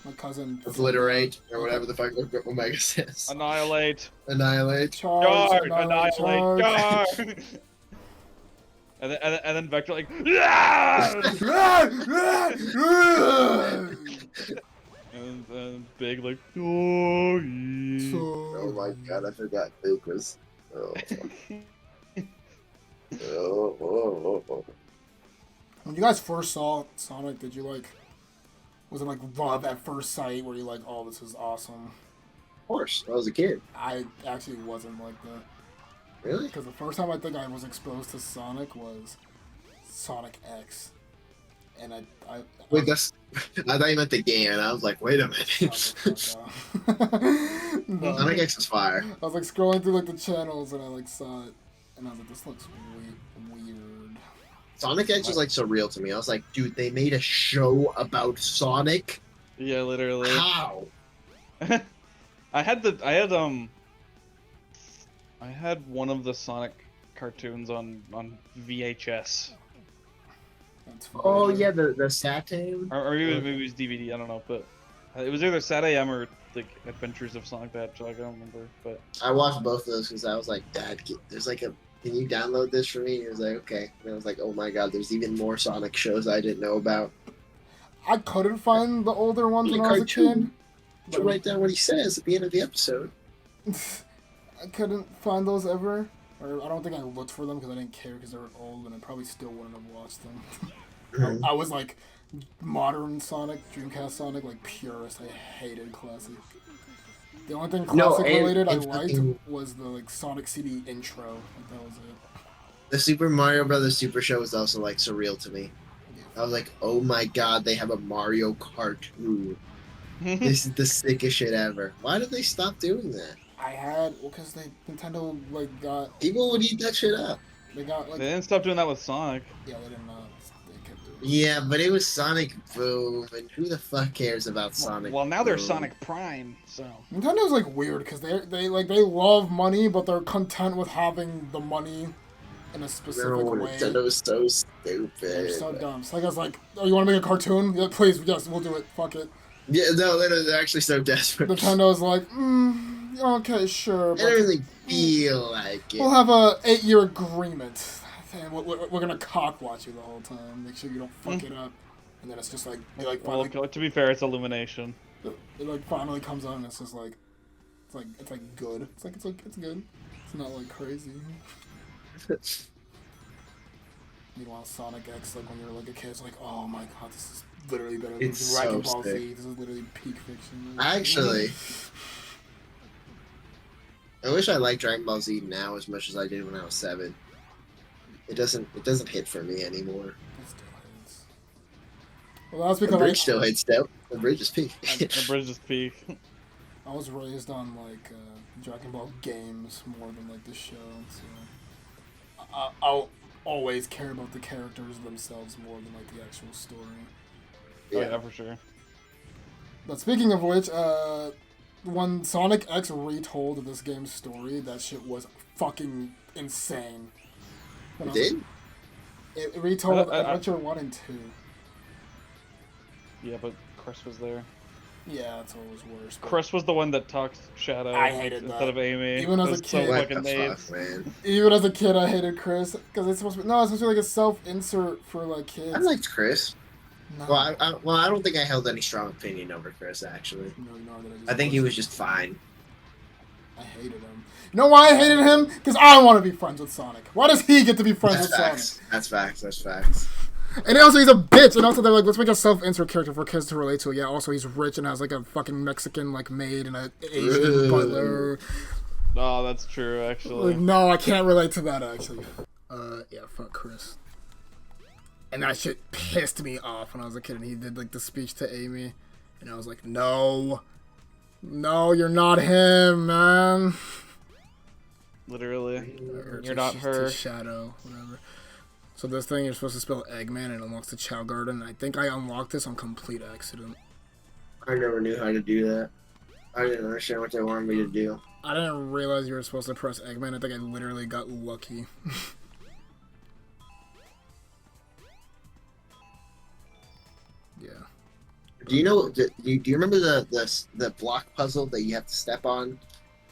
My cousin. Obliterate, or whatever the fuck Omega says. Annihilate! Annihilate. Charge, Guard! Annihilate! Guard! And then Vector like, "Ah!" and Big like, oh, yeah." Oh my god, I forgot Big was. Oh, fuck. Oh. When you guys first saw Sonic, did you like? Was it like love at first sight, where you like, oh, this is awesome? Of course, I was a kid. I actually wasn't like that. Really? Because the first time I think I was exposed to Sonic was Sonic X. And I Wait, that's. I thought you meant the game, and I was like, wait a minute. No. Sonic X is fire. I was like scrolling through like the channels and I like saw it and I was like, this looks weird. Sonic X was like so real to me. I was like, dude, they made a show about Sonic. Yeah, literally. How? I had one of the Sonic cartoons on VHS. That's Oh fine. yeah, the Saturn. Or maybe it was DVD, I don't know, but it was either Sat AM or like Adventures of Sonic the Hedgehog, I don't remember, but I watched both of those because I was like, Dad, there's like a. Can you download this for me? He was like, okay. And I was like, oh my god, there's even more Sonic shows I didn't know about. I couldn't find the older ones when Like I was a kid. cartoon. You write down what he says at the end of the episode. I couldn't find those ever. Or I don't think I looked for them because I didn't care because they were old and I probably still wouldn't have watched them. Mhm. I was like modern Sonic, Dreamcast Sonic, like purist. I hated classic. The only thing No, classic and- related I and liked fucking- was the like Sonic CD intro. Like, that was it. The Super Mario Brothers Super Show was also like surreal to me. I was like, oh my god, they have a Mario cartoon. This is the sickest shit ever. Why did they stop doing that? I had because Nintendo like got People would eat that shit up. they got like they didn't stop doing that with Sonic. yeah they didn't they kept doing it. Yeah, but it was Sonic Boom, and who the fuck cares about Sonic? Well, now they're Boom? Sonic Prime, so Nintendo's like weird because they love money but they're content with having the money in a specific No, way. Nintendo's so They're so stupid. dumb. Sega's like, oh, you want to make a cartoon? Yeah, please, yes, we'll do it. Fuck it. Yeah, no, they're actually so desperate. Nintendo's like, okay, sure, I but don't really feel like it. we'll have a 8-year agreement. And we're gonna cock watch you the whole time. Make sure you don't fuck it up. And then it's just like, it well, finally, to be fair, it's Illumination. it like finally comes on and it's just like, it's like good. It's good. It's not like crazy. Meanwhile, Sonic X, like when you're like a kid, it's like, oh my god, this is literally better than It's Dragon so Ball Z. sick. This is literally peak fiction. Actually, I wish I liked Dragon Ball Z now as much as I did when I was 7. It doesn't hit for me anymore. It still hits. Well, that's The because bridge still hits though. The bridge is peak. The bridge is peak. I was raised on like Dragon Ball games more than like the show, so I'll always care about the characters themselves more than like the actual story. Oh yeah, for sure. But speaking of which, when Sonic X retold this game's story, that shit was fucking insane. When It I was- did? It retold I- Adventure 1 and 2. Yeah, but Chris was there. Yeah, that's always worse. but Chris was the one that talked Shadow I hated instead that. of Amy. Even as It a was so kid. What fucking the naive. fuck, man? Even as a kid, I hated Chris because it's supposed to be it's supposed to be like a self-insert for like kids. I liked Chris. No. Well, I don't think I held any strong opinion over Chris actually. No, no, that I think he was just fine. I hated him. You know why I hated him? Because I want to be friends with Sonic. Why does he get to be friends That's with facts. That's facts. That's facts. Sonic? And also, he's a bitch. And also, they're like, let's make a self-insert character for kids to relate to. Yeah. Also, he's rich and has like a fucking Mexican like maid and an Asian Ooh. butler. Oh, that's true, Like, actually. no, I can't relate to that actually. Yeah, fuck Chris. And that shit pissed me off when I was a kid and he did like the speech to Amy. And I was like, no, you're not him, man. Literally. Or You're to not her. To Shadow, whatever. So this thing, you're supposed to spell Eggman and it unlocks the Chow Garden. I think I unlocked this on complete accident. I never knew how to do that. I didn't understand what they wanted me to do. I didn't realize you were supposed to press Eggman. I think I literally got lucky. Yeah. Do you know? Do you remember the block puzzle that you have to step on,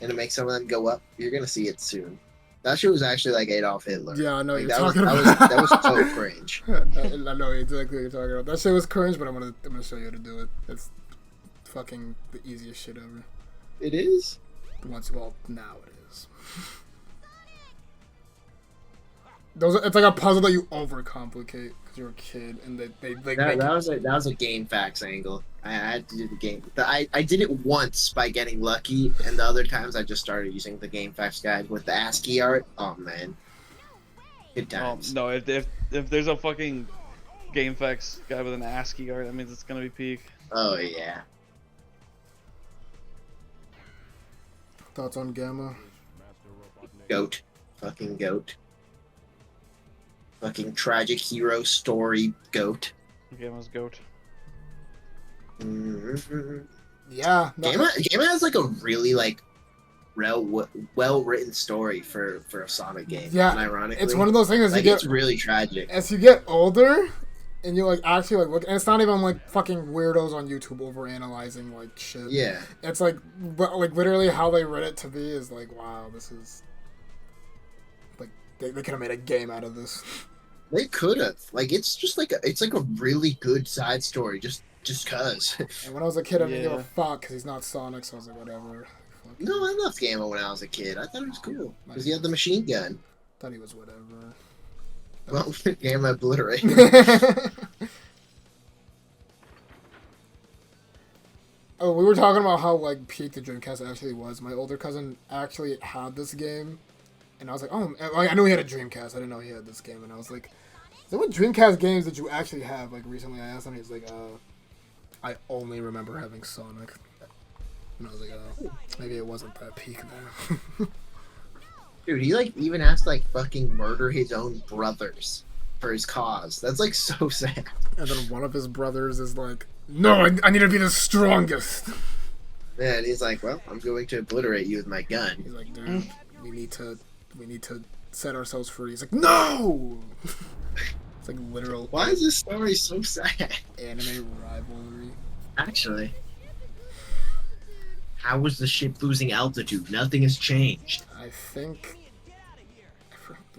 and it makes some of them go up? You're gonna see it soon. That shit was actually like Adolf Hitler. Yeah, I know what Like, you're that was, talking that about. Was, that was so cringe. I know exactly what you're talking about. That shit was cringe, but I'm gonna show you how to do it. It's fucking the easiest shit ever. It is. Well, now it is. It's like a puzzle that you overcomplicate because you're a kid, and they make That was a game facts angle. I had to do the game. I did it once by getting lucky, and the other times I just started using the game facts guide with the ASCII art. Oh man, good times. No, if there's a fucking GameFAQs guy with an ASCII art, that means it's gonna be peak. Oh yeah. Thoughts on Gamma? Goat. Fucking goat. Fucking tragic hero story goat. Gamma's goat. Mm-hmm. Yeah. No, Gamma has like a really like well written story for a Sonic game. Yeah, and ironically, it's one of those things as like you it's get really tragic. as you get older, and you like actually like look, and it's not even like fucking weirdos on YouTube over analyzing like shit. Yeah, It's like, but like literally how they read it to be is like, wow, this is like they could have made a game out of this. they could have. Like it's just like it's like a really good side story. Just cause. And when I was a kid, I didn't give a Yeah. fuck because he's not Sonic, so I was like, whatever. Fuck No, him. I loved Gamma when I was a kid. I thought it was cool because he had the machine gun. Thought he was whatever. Well, Gamma obliterate. Oh, we were talking about how like peak the Dreamcast actually was. My older cousin actually had this game, and I was like, oh, I knew he had a Dreamcast. I didn't know he had this game, and I was like, so what Dreamcast games did you actually have? Like recently, I asked him, he's like, I only remember having Sonic. And I was like, oh, maybe it wasn't that peak then. Dude, he like even has to like fucking murder his own brothers for his cause. That's like so sad. And then one of his brothers is like, no, I need to be the strongest. And he's like, well, I'm going to obliterate you with my gun. He's like, dude, we need to set ourselves free. He's like, no. It's like literal Why is this story so sad? anime rivalry. Actually, how was the ship losing altitude? Nothing has changed. I think.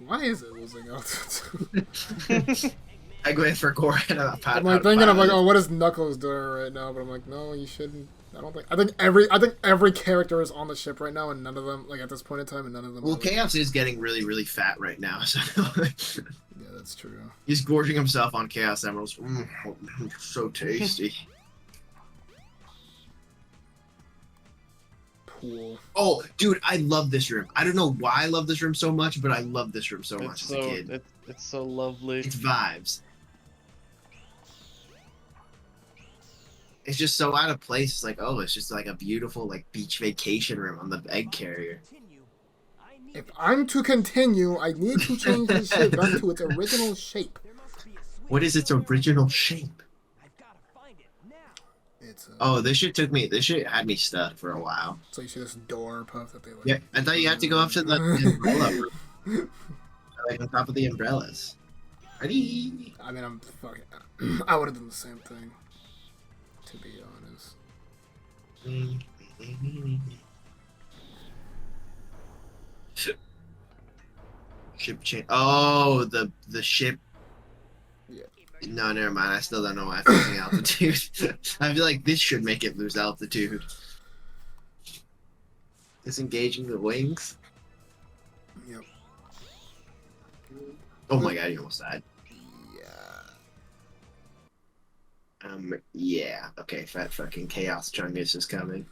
Why is it losing altitude? I go in for Goran about I'm like thinking, I'm like, oh, what is Knuckles doing right now? But I'm like, no, you shouldn't. I don't think. I think every character is on the ship right now, and none of them, like at this point in time, and none of them. Well, are, like- Chaos is getting really, really fat right now, so Yeah, that's true. he's gorging himself on Chaos Emeralds. So tasty. Pool. Oh, dude, I love this room. I don't know why I love this room so much, but I love this room so much It's as a so kid. it's so lovely. It's vibes. It's just so out of place. It's like, oh, it's just like a beautiful like beach vacation room on the egg carrier. If I'm to continue, I need to change the shape back to its original shape. What is its original shape? It's Oh, this shit had me stuck for a while. so you see this door puff that they like. Yeah, I thought you had to go up to the umbrella room. Like on top of the umbrellas. Ready? I mean, I'm fucking. I would have done the same thing. To be honest. Ship change. Oh, the ship. Yeah. No, never mind. I still don't know why it's losing altitude. I feel like this should make it lose altitude. Disengaging the wings. Yep. Oh my god, you almost died. Yeah. Yeah. Okay, fat fucking Chaos Chungus is coming.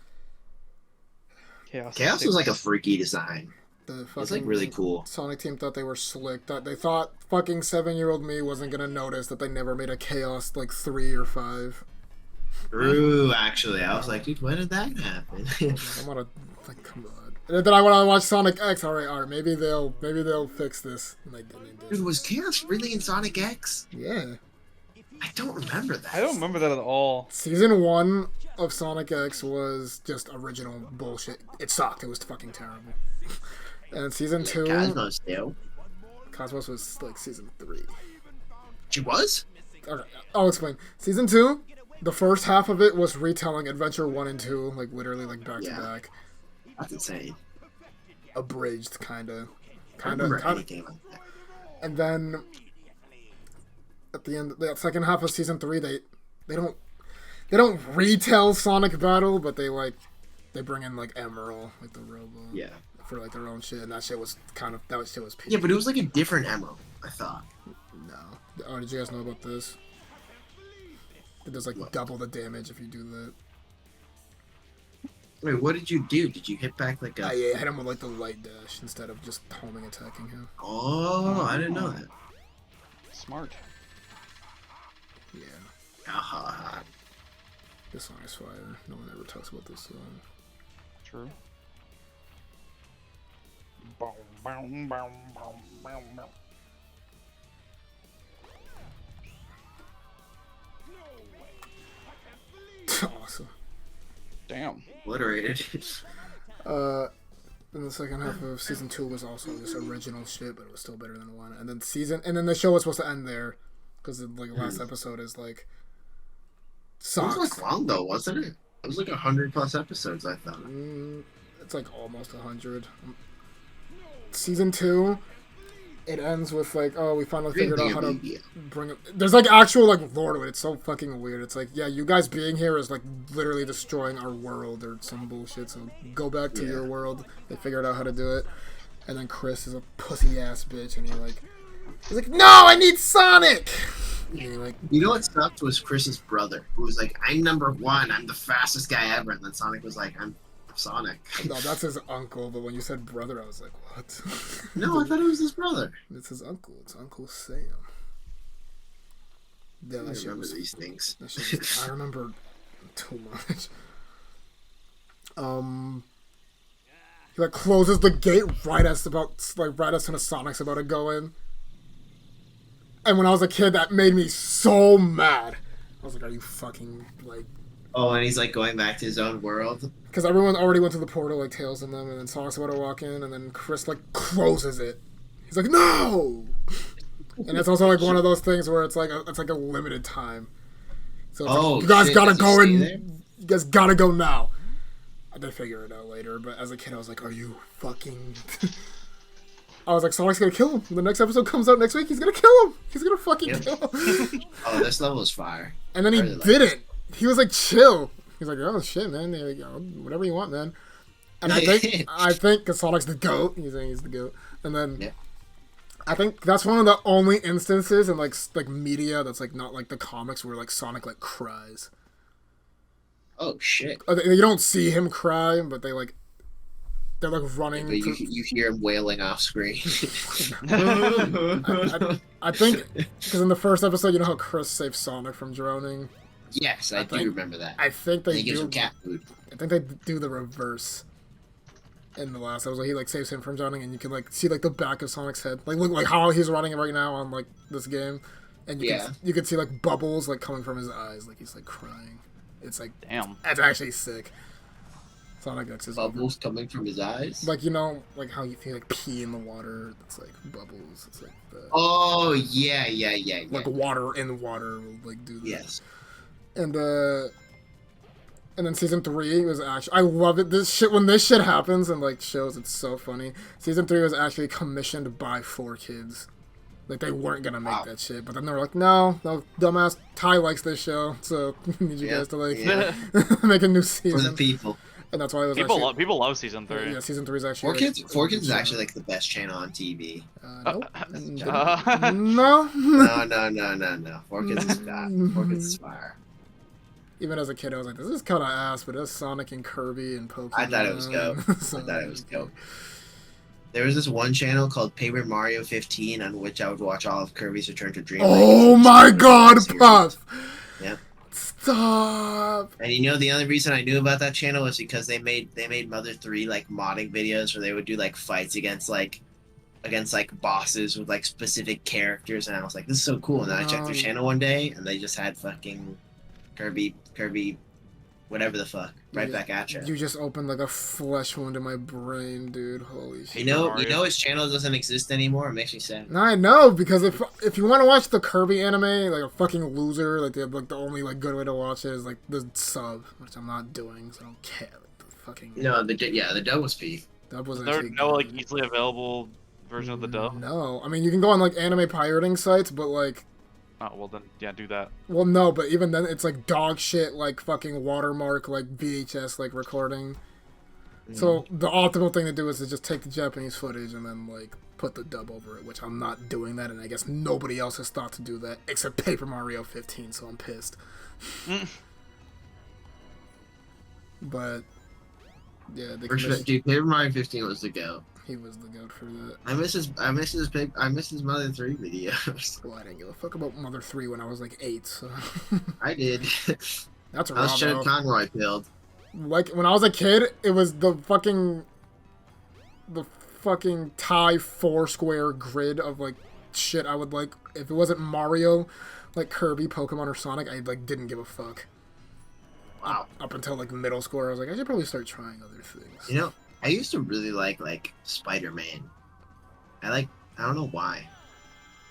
Chaos. Chaos was like a freaky design. The It's fucking like really cool. Sonic team thought they were slick. That they thought fucking 7-year-old me wasn't gonna notice that they never made a Chaos like 3 or 5. True, actually. I was like, dude, when did that happen? I'm gonna like, come on. And then I want to watch Sonic X. All right, maybe they'll fix this. And they did. Dude, was Chaos really in Sonic X? Yeah. I don't remember that. I don't remember that at all. Season 1 of Sonic X was just original bullshit. It sucked. It was fucking terrible. And season 2, Cosmos still. Cosmos was like season 3. She was? Okay, I'll explain. Season 2, the first half of it was retelling Adventure 1 and 2, like literally like back to Yeah. back. That's insane. Abridged, kinda. I don't remember anything like that. And then at the end, the second half of season 3, they don't retell Sonic Battle, but they bring in like Emerald, like the Robo, Yeah. for like their own shit, and that shit was peak. Yeah, but it was like a different Emerald, I thought. No. Oh, did you guys know about this? It does like What? double the damage if you do that. Wait, what did you do? Did you hit back like a... I hit him with like the light dash instead of just homing attacking him. Oh, I didn't know that. Smart. Yeah. Aha. This song is fire. No one ever talks about this song. True. awesome. Damn. Obliterated. And the second half of season 2 was also just original shit, but it was still better than 1. And then the show was supposed to end there because the last episode is like It was sucks. like long though, wasn't it? It was like 100+ episodes, I thought. It's like almost 100. Season 2, it ends with like, oh, we finally figured out how to bring it. There's like actual like lore to it. It's so fucking weird. It's like, yeah, you guys being here is like literally destroying our world or some bullshit. So go back to your world. They figured out how to do it. And then Chris is a pussy ass bitch, and he's like, no, I need Sonic. And he like, You know what sucked was Chris's brother, who was like, I'm number 1, I'm the fastest guy ever, and then Sonic was like, I'm Sonic. no, that's his uncle. But when you said brother, I was like, what? No, I thought it was his brother. It's his uncle. It's Uncle Sam. Yeah, I that shit remember was. these things. That shit was I remember too much. He like closes the gate right as soon as Sonic's about to go in. And when I was a kid, that made me so mad. I was like, "Are you fucking like?" Oh, and he's like going back to his own world. Because everyone already went to the portal, like Tails and them, and then Sonic's about to walk in, and then Chris like closes it. He's like, "No!" And it's also like one of those things where it's like a limited time. So it's like, you guys shit, gotta does he go stay in. there? You guys gotta go now. I did figure it out later, but as a kid, I was like, "Are you fucking?" I was like, "Sonic's gonna kill him. When the next episode comes out next week, he's gonna kill him. He's gonna fucking kill him." Oh, this level is fire. And then he I really like didn't. He was like, "Chill." He's like, "Oh shit, man. There you go. Whatever you want, man." And I think, because Sonic's the goat. He's saying he's the goat. And then Yeah. I think that's one of the only instances in like media that's like not like the comics where like Sonic like cries. Oh shit! You don't see him cry, but they're like running. But you hear him wailing off screen. I think because in the first episode, you know how Chris saves Sonic from drowning. Yes, I do think- remember that. I think And they he gives do. him cat food. I think they do the reverse. In the last episode, he like saves him from drowning, and you can like see like the back of Sonic's head, like look like how he's running right now on like this game, and you can see like bubbles like coming from his eyes, like he's like crying. It's like Damn. it's actually sick. Sonic X is Bubbles coming from his eyes. like like how you feel like pee in the water. It's like bubbles. It's like the Oh yeah. like water in water will like do that. Yes. And then season 3 was actually, I love it. When this shit happens and like shows, it's so funny. Season 3 was actually commissioned by 4Kids. Like they weren't gonna make that shit, but then they were like, no, dumbass Ty likes this show, so we need you guys to like make a new For season. the people. And that's why it was People love season 3. Yeah, season 3 is actually 4Kids is actually like the best channel on TV. Nope. Uh, No. No. 4Kids is bad. 4Kids is fire. Even as a kid, I was like, this is kind of ass, but it's Sonic and Kirby and Pokemon. I thought it was dope. There was this one channel called Paper Mario 15 on which I would watch all of Kirby's Return to Dreamland. Oh my god, Puff! Yeah. Stop! And you know the only reason I knew about that channel was because they made Mother 3 like modding videos where they would do like fights against bosses with like specific characters, and I was like, this is so cool. And then I checked their channel one day and they just had fucking Kirby, whatever the fuck, right back at you. You just opened like a flesh wound in my brain, dude. Holy shit. You know his channel doesn't exist anymore. It makes me sad. No, I know, because if you want to watch the Kirby anime, like a fucking loser, like the only like good way to watch it is like the sub, which I'm not doing, so I don't care. Like, the fucking No, the dub was peak. dub was There's actually no good. like easily available version of the dub. No, I mean you can go on like anime pirating sites, but like. Oh well, then yeah, do that. Well, no, but even then, it's like dog shit, like fucking watermark, like VHS, like recording. So the optimal thing to do is to just take the Japanese footage and then like put the dub over it, which I'm not doing that, and I guess nobody else has thought to do that except Paper Mario 15, so I'm pissed. But yeah, Dude, Paper Mario 15 was the go. he was the goat for that. I miss his Mother 3 videos. Well, I didn't give a fuck about Mother 3 when I was like 8, so I did. that's a I was Chad Robo. Conroy build. Like when I was a kid, it was the fucking Thai 4-square grid of like shit I would like. If it wasn't Mario, like Kirby, Pokemon, or Sonic, I like didn't give a fuck. Wow. Up until like middle school, I was like, I should probably start trying other things. You know, I used to really like Spider-Man. I don't know why.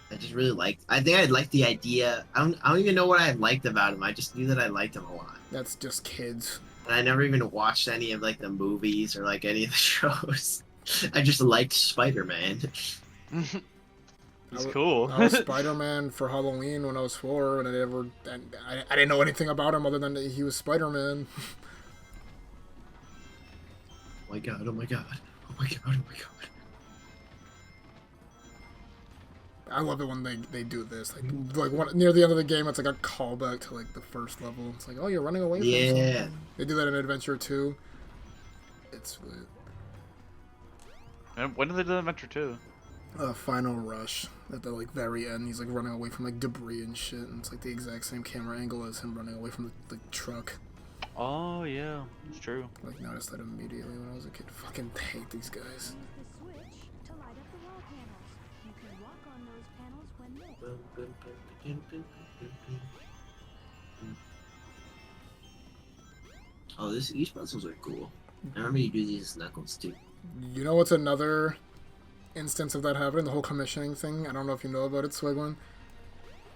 I just really liked. I think I liked the idea. I don't even know what I liked about him. I just knew that I liked him a lot. That's just kids. And I never even watched any of like the movies or like any of the shows. I just liked Spider-Man. It's cool. I was Spider-Man for Halloween when I was 4, and I didn't know anything about him other than that he was Spider-Man. Oh my god! Oh my god! Oh my god! Oh my god! I love it when they do this. Near the end of the game, it's like a callback to like the first level. It's like, oh, you're running away from something. They do that in Adventure 2. It's lit. And when did they do Adventure 2? Final Rush at the like very end. He's like running away from like debris and shit, and it's like the exact same camera angle as him running away from the truck. Oh yeah, it's true. Like noticed that immediately when I was a kid. Fucking hate these guys. Use the switch to light up the wall panels. You can walk on those panels when lit. Oh, these puzzles are cool. I remember you do these Knuckles too. You know what's another instance of that happening? The whole commissioning thing. I don't know if you know about it, Sweguin.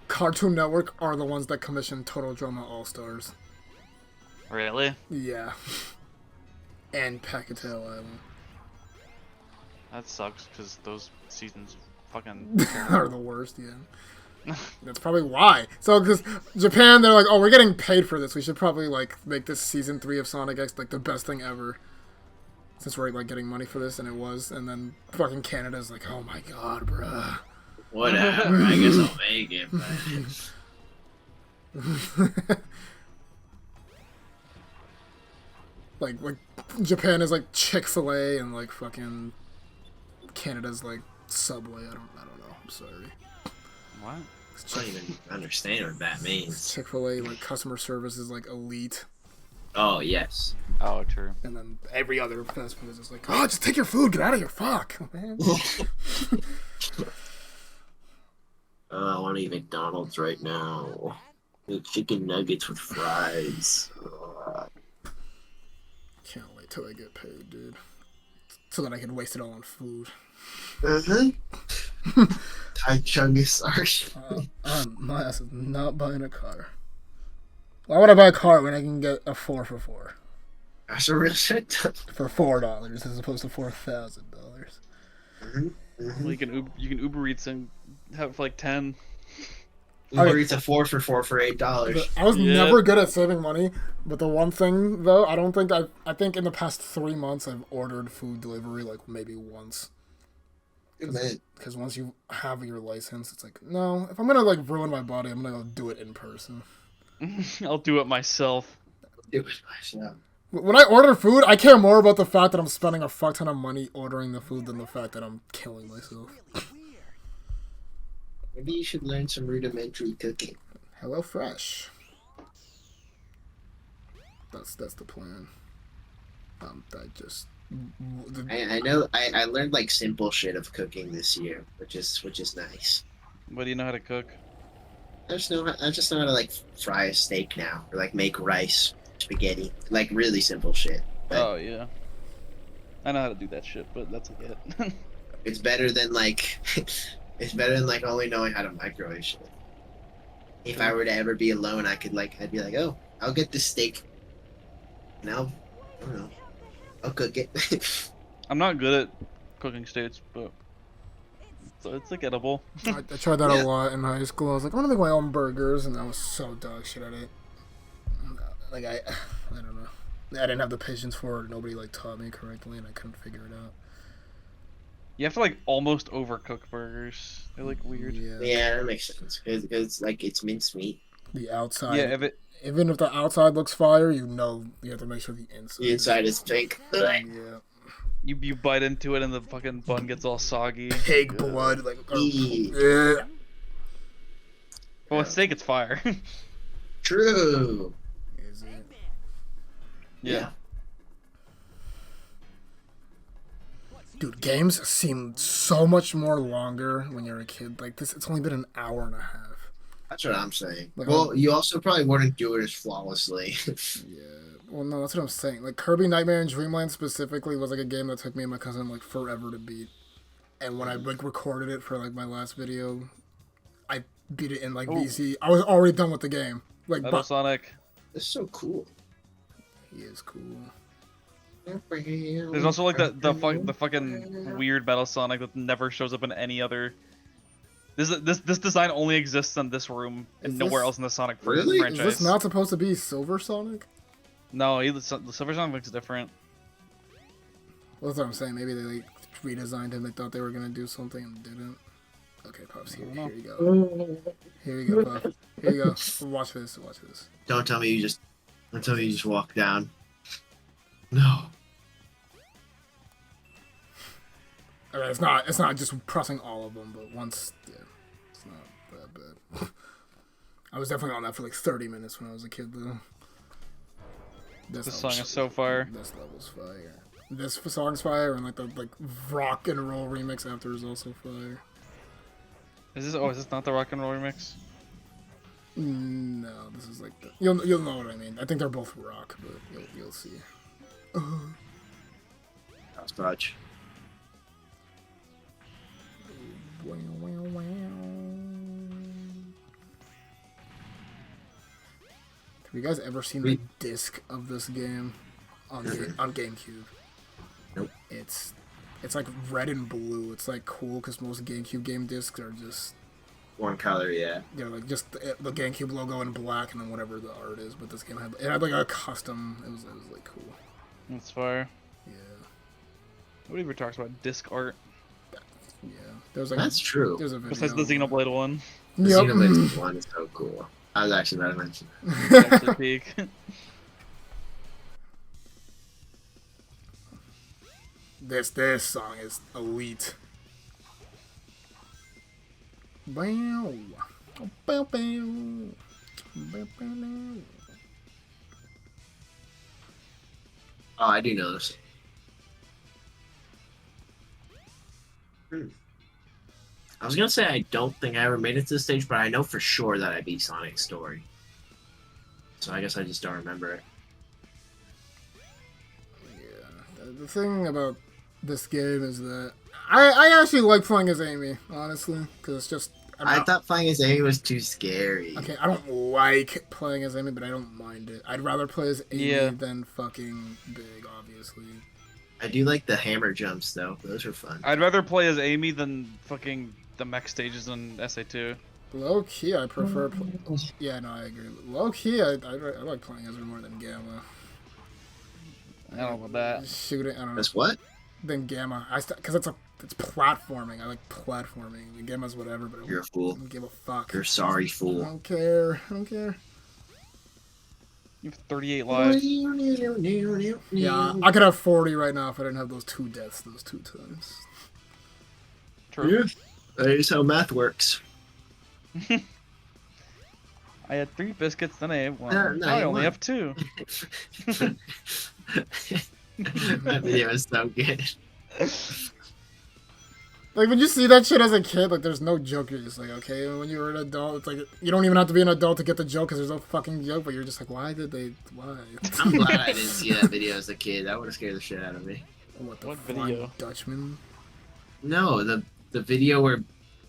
Cartoon Network are the ones that commissioned Total Drama All Stars. Really? Yeah. And Packettail Island. That sucks because those seasons fucking Are the worst, yeah. That's probably why. So, because Japan, they're like, oh, we're getting paid for this. We should probably, like, make this season 3 of Sonic X, like, the best thing ever. Since we're, like, getting money for this, and it was. And then fucking Canada's like, oh my god, bruh. Whatever. I guess I'll make it. But... like, Japan is, like, Chick-fil-A, and, like, fucking Canada's, like, Subway. I don't know. I'm sorry. What? I don't even understand what that means. Chick-fil-A, like, customer service is, like, elite. Oh, yes. Oh, true. And then every other fast food is just like, oh, just take your food, get out of here, fuck, man. I want to eat McDonald's right now. The chicken nuggets with fries. Can't wait till I get paid, dude. So that I can waste it all on food. Tai Chungus, sorry. My ass is not buying a car. Why would I buy a car when I can get a 4 for 4? That's a real shit. For $4 as opposed to $4,000. Well, you can Uber Eats and have it for like 10. Uber Eats a 4 for $8. I was Yeah. never good at saving money, but the one thing though, I think in the past 3 months I've ordered food delivery like maybe once. Because once you have your license, it's like, no, if I'm gonna like ruin my body, I'm gonna go do it in person. I'll do it myself. It was myself. When I order food, I care more about the fact that I'm spending a fuck ton of money ordering the food than the fact that I'm killing myself. Maybe you should learn some rudimentary cooking. Hello Fresh. That's the plan. I know I learned like simple shit of cooking this year, which is nice. What do you know how to cook? I just know how to like fry a steak now, or like make rice, spaghetti, like really simple shit. But Oh yeah. I know how to do that shit, but that's it. it's better than like it's better than like only knowing how to microwave shit. If I were to ever be alone, I'd be like, oh, I'll get this steak. Now, I don't know. I'll cook it. I'm not good at cooking steaks, but it's like edible. I tried that Yeah. a lot in high school. I was like, I want to make my own burgers, and I was so dog shit at it. Like I don't know. I didn't have the patience for it. Nobody like taught me correctly, and I couldn't figure it out. You have to like almost overcook burgers. They're like weird. Yeah, that makes sense. Because like it's mincemeat. The outside. Yeah, if it Even if the outside looks fire, you know you have to make sure the inside. The inside is pink. Yeah. you bite into it and the fucking bun gets all soggy. Pig blood, like. Eee. Yeah. Well, with steak, it's fire. True. Is it? Yeah. Dude, games seem so much more longer when you're a kid. Like this, it's only been an hour and a half. That's what I'm saying. Like, Well, you also probably wouldn't do it as flawlessly. Yeah. Well, no, that's what I'm saying. Like Kirby Nightmare and Dreamland specifically was like a game that took me and my cousin like forever to beat. And when I like recorded it for like my last video, I beat it in like Oh. VC. I was already done with the game. Like, Metal but Sonic. It's so cool. he is cool. There's also like the fucking weird Metal Sonic that never shows up in any other. This design only exists in this room and Is nowhere this- else in the Sonic Really? Is franchise. this not supposed to be Silver Sonic? No, the Silver Sonic looks different. Well, that's what I'm saying. Maybe they like redesigned him. They thought they were gonna do something and didn't. Okay, Puffs, here you go. Here you go, Puff. Here you go. Watch this. Watch this. Don't tell me you just walk down. No. I mean, it's not just pressing all of them, but once, yeah, it's not that bad. I was definitely on that for like 30 minutes when I was a kid, though. This song is so fire. This level's fire. This song's fire, and like the rock and roll remix after is also fire. Is this not the rock and roll remix? No, this is like you'll know what I mean. I think they're both rock, but you'll see. That's touch. Wow, wow, wow. Have you guys ever seen the disc of this game on GameCube? Nope. It's like red and blue. It's like cool because most GameCube game discs are just One color, yeah. like just the GameCube logo in black and then whatever the art is. But this game had like a custom. It was like cool. That's fire. Yeah, Nobody ever talks about disc art yeah. There's like That's true. There's a video. besides the Xenoblade one. The Yep. Xenoblade one is so cool. I was actually about to mention. Actually peak. This song is elite. Bow. Bow, bow. Bow, bow, bow. Oh, I do know this. I was gonna say I don't think I ever made it to this stage, but I know for sure that I beat Sonic's story. So I guess I just don't remember it. Yeah. The thing about this game is that I actually like playing as Amy, honestly, because it's just. I thought playing as Amy was too scary. Okay, I don't like playing as Amy, but I don't mind it. I'd rather play as Amy Yeah. than fucking Big, obviously. I do like the hammer jumps though; those are fun. I'd rather play as Amy than fucking the mech stages in SA2. Low key, I prefer. Yeah, no, I agree. Low key, I like playing as her more than Gamma. I don't know about that. Shooting, I don't know. That's what? Than Gamma, because it's platforming. I like platforming. The Gamma's whatever, but You're a I fool. don't give a fuck. You're a sorry I fool. don't care. I don't care. You have 38 lives. Yeah, I could have 40 right now if I didn't have those 2 deaths those 2 times. True. That is how math works. I had 3 biscuits, then I had 1. No, Now I you only won. have 2. That video is so good. Like, when you see that shit as a kid, like, there's no joke. You're just like, okay, when you're an adult, it's like, you don't even have to be an adult to get the joke because there's no fucking joke, but you're just like, why? I'm glad I didn't see that video as a kid. That would have scared the shit out of me. What What Flying video? Dutchman? No, the video where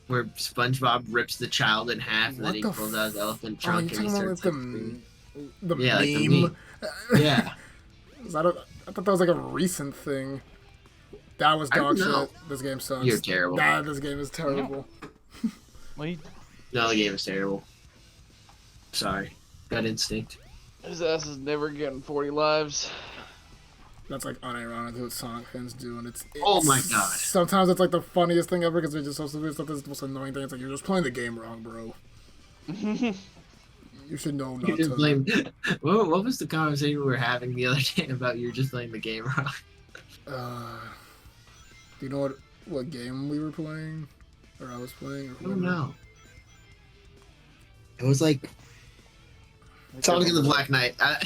SpongeBob rips the child in half and then What he the pulls out his elephant Oh, you're trunk and he talking about like starts like, the Yeah, like the meme? yeah. Is that I thought that was like a recent thing. That was I dog don't know. shit. This game sucks. You're terrible. This game is terrible. Wait, No, the game is terrible. Sorry. Gut instinct. his ass is never getting 40 lives. That's like unironically what Sonic fans do, and it's Oh my God. Sometimes it's like the funniest thing ever because they're just so stupid. Sometimes it's the most annoying thing. It's like you're just playing the game wrong, bro. You should know You not just to. blame. What was the conversation we were having the other day about you're just playing the game wrong? Do you know what game we were playing, or I was playing? Or I don't know. It was like Sonic and the Black Knight. Oh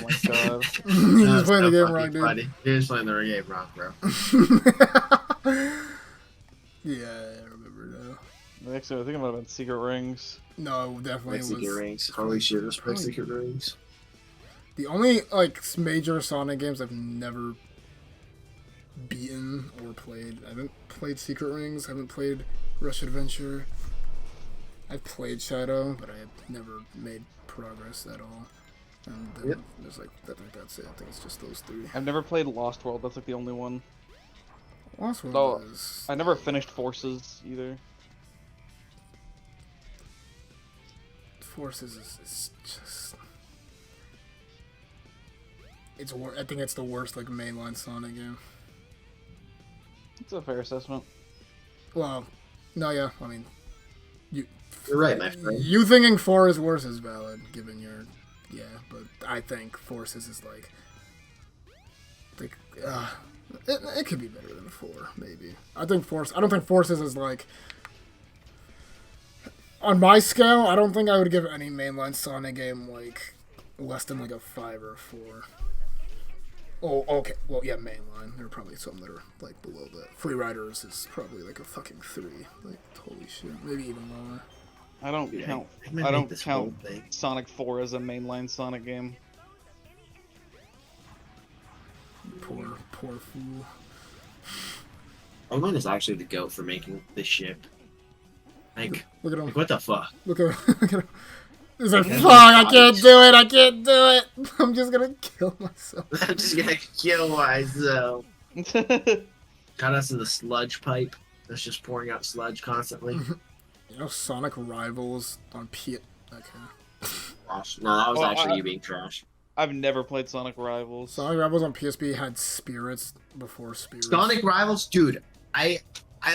my god. He was playing the game wrong, dude. Funny. You're just playing the game wrong, bro. Yeah, I remember now. Actually, I think it might have been Secret Rings. No, definitely Mexican was. rings. Holy shit, those Probably- Mexican rings. The only like major Sonic games I've never beaten or played. I haven't played Secret Rings. I haven't played Rush Adventure. I've played Shadow, but I have never made progress at all. And then Yep. there's like, I think that's it. I think it's just those three. I've never played Lost World. That's like the only one. Lost World Oh, is... I never finished Forces either. Forces is just... It's I think it's the worst like mainline Sonic game. It's a fair assessment. Well, no, yeah, I mean, you You're right, my friend. you thinking 4 is worse is valid, given your, yeah, but I think Forces is like, it could be better than 4, maybe. I don't think Forces is like, on my scale, I don't think I would give any mainline Sonic game like less than like a 5 or a 4. Oh, okay. Well, yeah, mainline. There are probably some that are like below that. Free Riders is probably like a fucking 3. Like, holy shit. Maybe even lower. I don't Dude, count. I'm gonna I make don't this count whole thing. Sonic 4 as a mainline Sonic game. Poor fool. Owen is actually the goat for making this ship. Like, Look at him. what the fuck? Look at him. Look at him. He's like, Yeah, fuck, I bodies. can't do it. I can't do it. I'm just gonna kill myself. I'm just gonna kill myself. Got us in the sludge pipe that's just pouring out sludge constantly. You know, Sonic Rivals on P. Okay. Trash. No, that was Oh, actually I- you being trash. I've never played Sonic Rivals. Sonic Rivals on PSP had spirits before spirits. Sonic Rivals, dude. I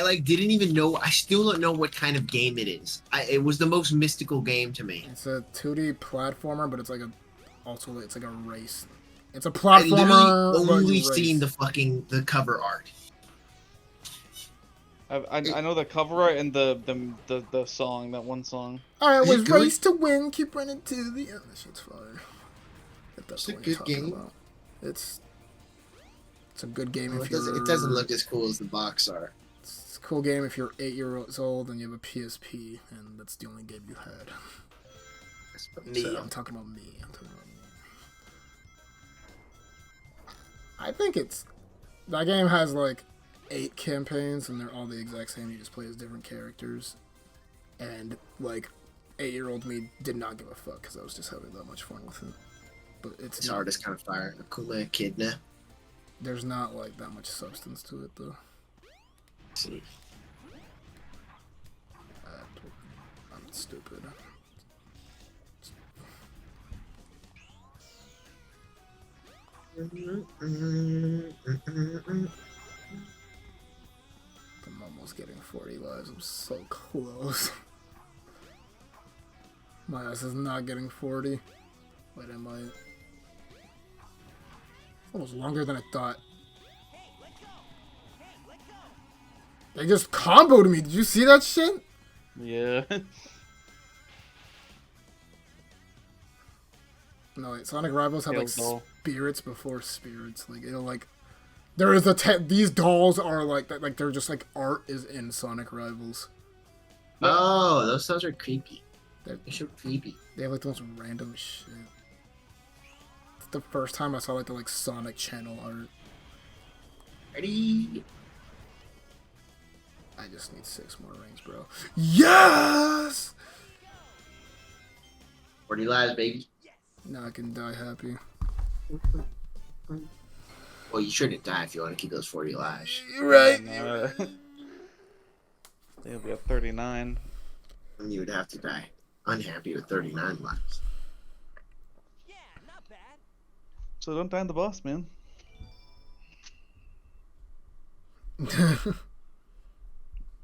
like didn't even know. I still don't know what kind of game it is. It was the most mystical game to me. It's a 2D platformer, but it's like it's like a race. It's a I platformer. literally but only you race. seen the cover art. I know the cover art and the song, that one song. I Is it was good? race to win. Keep running to the end. This shit's fire. If that's It's a what you're good talking game. about. It's a good game if It doesn't look as cool as the box art. It's a cool game if you're 8 years old and you have a PSP, and that's the only game you had. Me. I'm talking about me. I think that game has like 8 campaigns, and they're all the exact same. You just play as different characters, and like 8-year-old me did not give a fuck because I was just having that much fun with it. But This art is kind of fire. Akuma Echidna. there's not like that much substance to it though. Let's see. I'm stupid. I'm almost getting 40 lives. I'm so close. My ass is not getting 40. Wait, I might. Almost longer than I thought. They just comboed me. Did you see that shit? Yeah. No, wait, Sonic Rivals have like Tails doll. spirits before spirits. Like it'll like there is these dolls are like that. Like they're just like art is in Sonic Rivals. Oh, those sounds are creepy. They're, They're so creepy. they have like the most random shit. It's the first time I saw like the like Sonic Channel art. Ready? I just need 6 more rings, bro. Yes! 40 lives, baby. Now I can die happy. Well, you shouldn't die if you want to keep those 40 lives. You're right. They'll be at 39. And you would have to die unhappy with 39 lives. Yeah, not bad. So don't die in the boss, man.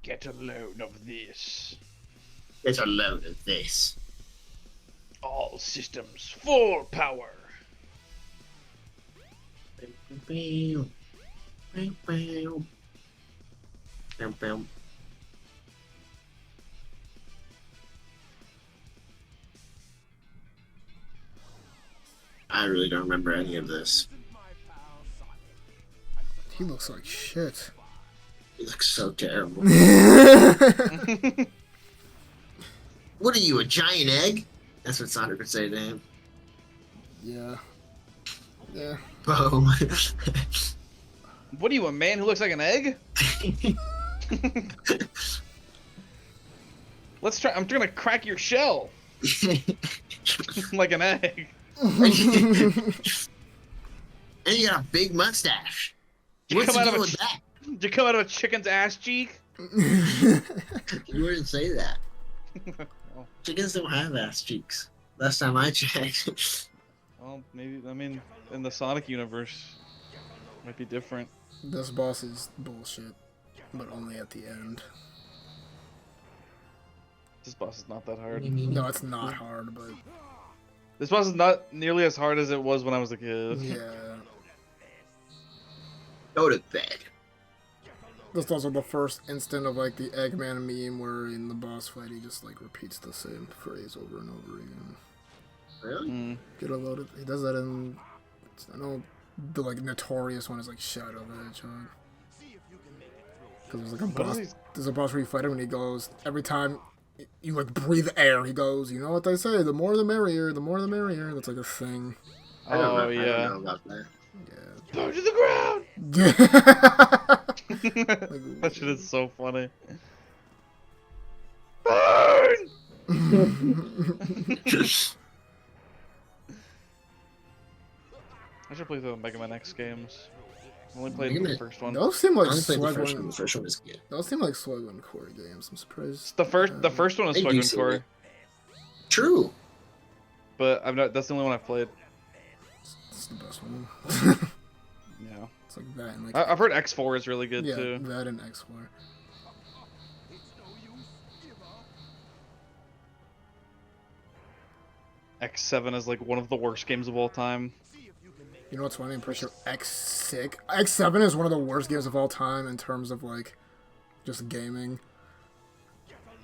Get a load of this. There's a load of this. All systems full power. I really don't remember any of this. He looks like shit. It looks so terrible. What are you, a giant egg? That's what Sonic would say to him. Yeah. Yeah. Boom. What are you, a man who looks like an egg? Let's try. I'm trying to crack your shell like an egg. And you got a big mustache. What's the deal with that? Did you come out of a chicken's ass cheek? You wouldn't say that. Chickens don't have ass cheeks. Last time I checked. Well, maybe. I mean, in the Sonic universe, might be different. This boss is bullshit, but only at the end. This boss is not that hard. No, it's not hard, but This boss is not nearly as hard as it was when I was a kid. yeah. Go to bed. This is also the first instant of like the Eggman meme where in the boss fight he just like repeats the same phrase over and over again. Really? Mm. Get a load of, he does that in, I know the like notorious one is like Shadow the Hedgehog. Because there's like a boss, there's a boss where you fight him and he goes, every time you like breathe air, he goes, you know what they say, the more the merrier, the more the merrier. That's like a thing. I don't know, Oh I yeah. don't know about that. Yeah. Throw it to the ground. That shit is so funny. Burn! I should play the Mega Man X games. I only played Mega the Man- first one. Those seem like I only played the first one. Sweguin. The first one was good. Those seem like Sweguin core games. I'm surprised. The first one was They do Sweguin seem Core, like- True. but I've not. That's the only one I've played. It's the best one. Yeah. It's like that and like I've heard X4 is really good yeah, too. that and X4. X7 is like one of the worst games of all time. You know what's funny? I'm pretty sure X7 is one of the worst games of all time in terms of like just gaming.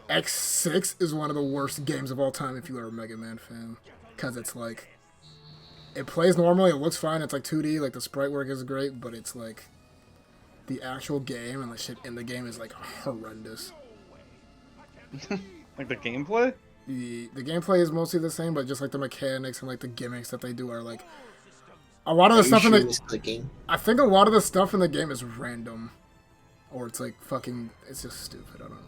X6 is one of the worst games of all time if you are a Mega Man fan, because it's like it plays normally, it looks fine, it's like 2D, like the sprite work is great, but it's like the actual game and the shit in the game is like horrendous. Like the gameplay? The gameplay is mostly the same, but just like the mechanics and like the gimmicks that they do are like a lot of the stuff in Are you the sure it's clicking? I think a lot of the stuff in the game is random, or it's like fucking. It's just stupid. I don't know.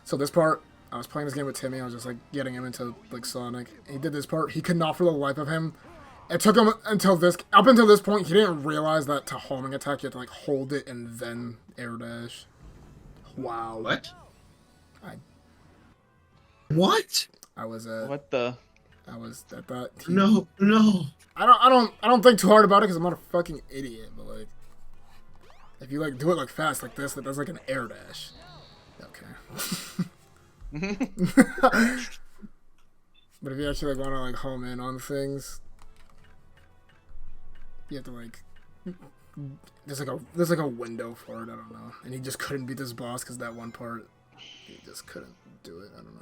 So this part, I was playing this game with Timmy. I was just like getting him into like Sonic. He did this part. He could not for the life of him. It took him up until this point. He didn't realize that to homing attack you have to like hold it and then air dash. Wow. What? I What? was What the? I was at that. No. I don't think too hard about it because I'm not a fucking idiot. But like, if you like do it like fast like this, that's like an air dash. Okay. But if you actually like want to like home in on things, you have to like. There's like a window for it. I don't know. And he just couldn't beat this boss because that one part, he just couldn't do it. I don't know.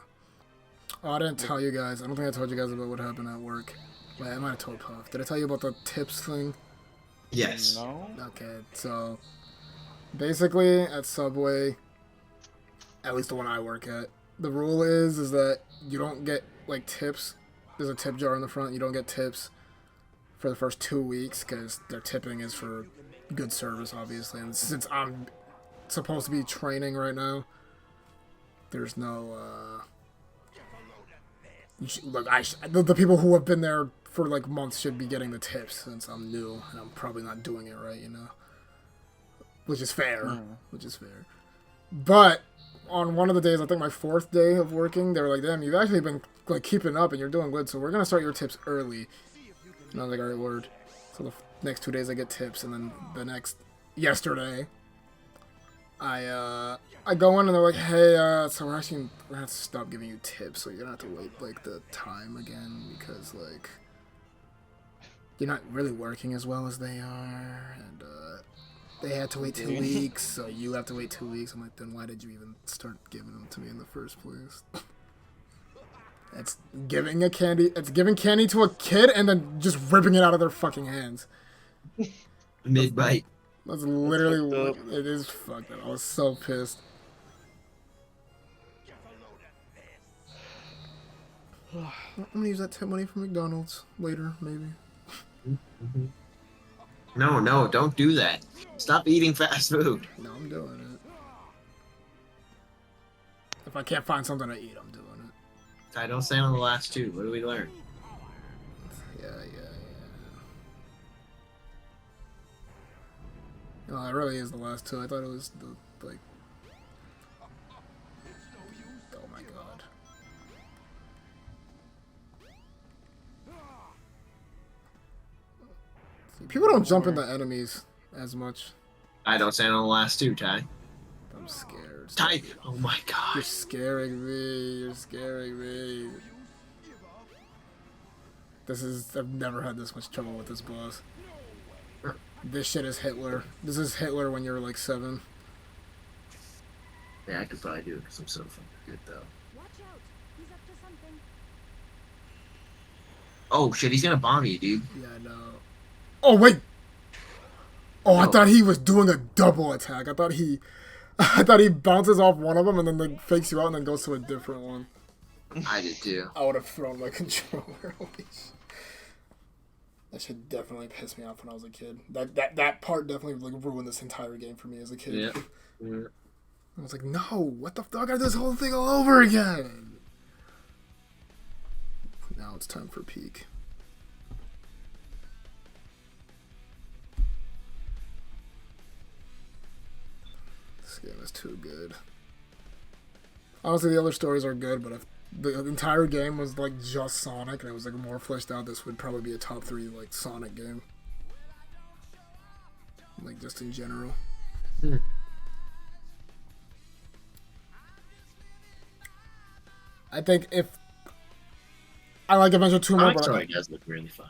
Oh, I didn't tell you guys. I don't think I told you guys about what happened at work. Wait, I might have told Puff. Did I tell you about the tips thing? Yes. No. Okay, so basically at Subway, at least the one I work at, the rule is that you don't get like tips. There's a tip jar in the front. You don't get tips for the first 2 weeks because their tipping is for good service, obviously. And since I'm supposed to be training right now, there's no. The people who have been there for like months should be getting the tips since I'm new and I'm probably not doing it right, you know. Which is fair. Which is fair. But on one of the days, I think my 4th day of working, they were like, "Damn, you've actually been like keeping up and you're doing good. So we're gonna start your tips early." And I was like, "Alright, word." So the next 2 days I get tips, and then the next yesterday, I go in and they're like, "Hey, so we're gonna have to stop giving you tips, so you're gonna have to wait like the time again because like you're not really working as well as they are, and they had to wait 2 weeks, so you have to wait 2 weeks." I'm like, "Then why did you even start giving them to me in the first place?" It's giving candy to a kid and then just ripping it out of their fucking hands. Mid bite. That's literally fucked what it is. Fucked up. I was so pissed. I'm gonna use that tip money for McDonald's later, maybe. No, don't do that. Stop eating fast food. No, I'm doing it. If I can't find something to eat, I'm doing it. I don't stand on the last two. What do we learn? Yeah. No, it really is the last two. I thought it was the, like... Oh my god. See, people don't jump into enemies as much. I don't stand on the last two, Ty. I'm scared. Ty! Oh my You're god. scaring me. You're scaring me. I've never had this much trouble with this boss. This shit is Hitler. This is Hitler when you're like 7. Yeah, I could probably do it because I'm so fucking good, though. Watch out. He's up to something. Oh shit, he's gonna bomb you, dude. Yeah, I know. Oh, wait! Oh, I No. thought he was doing a double attack. I thought he bounces off one of them and then like fakes you out and then goes to a different one. I did too. I would have thrown my controller. Holy shit. That shit definitely pissed me off when I was a kid. That part definitely like ruined this entire game for me as a kid. Yeah. I was like, no, what the fuck? I got this whole thing all over again. Now it's time for peak. This game is too good. Honestly, the other stories are good, but if the entire game was like just Sonic and it was like more fleshed out, this would probably be a top 3 like Sonic game. Like just in general. I think if I like Adventure 2 more, but Sonic does look really fun.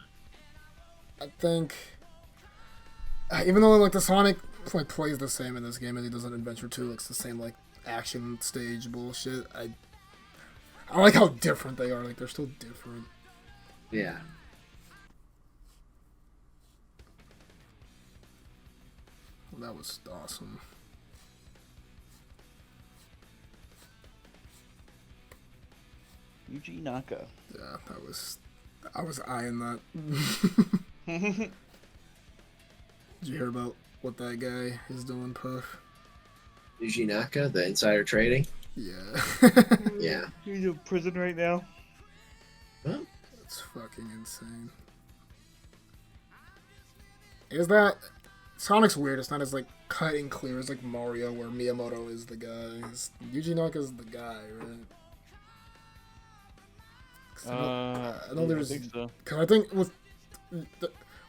I think even though like the Sonic like plays the same in this game as he does in Adventure 2, like it's the same like action stage bullshit. I like how different they are. Like they're still different. Yeah. Well, that was awesome. Yuji Naka. Yeah, I was eyeing that. Did you hear about what that guy is doing, Puff? Yuji Naka, the insider trading. Yeah. Yeah. He's in prison right now. Huh? That's fucking insane. Is that Sonic's weird? It's not as like cut and clear as like Mario, where Miyamoto is the guy. Yuji Naka's the guy, right? 'Cause I know there's I think so. because I think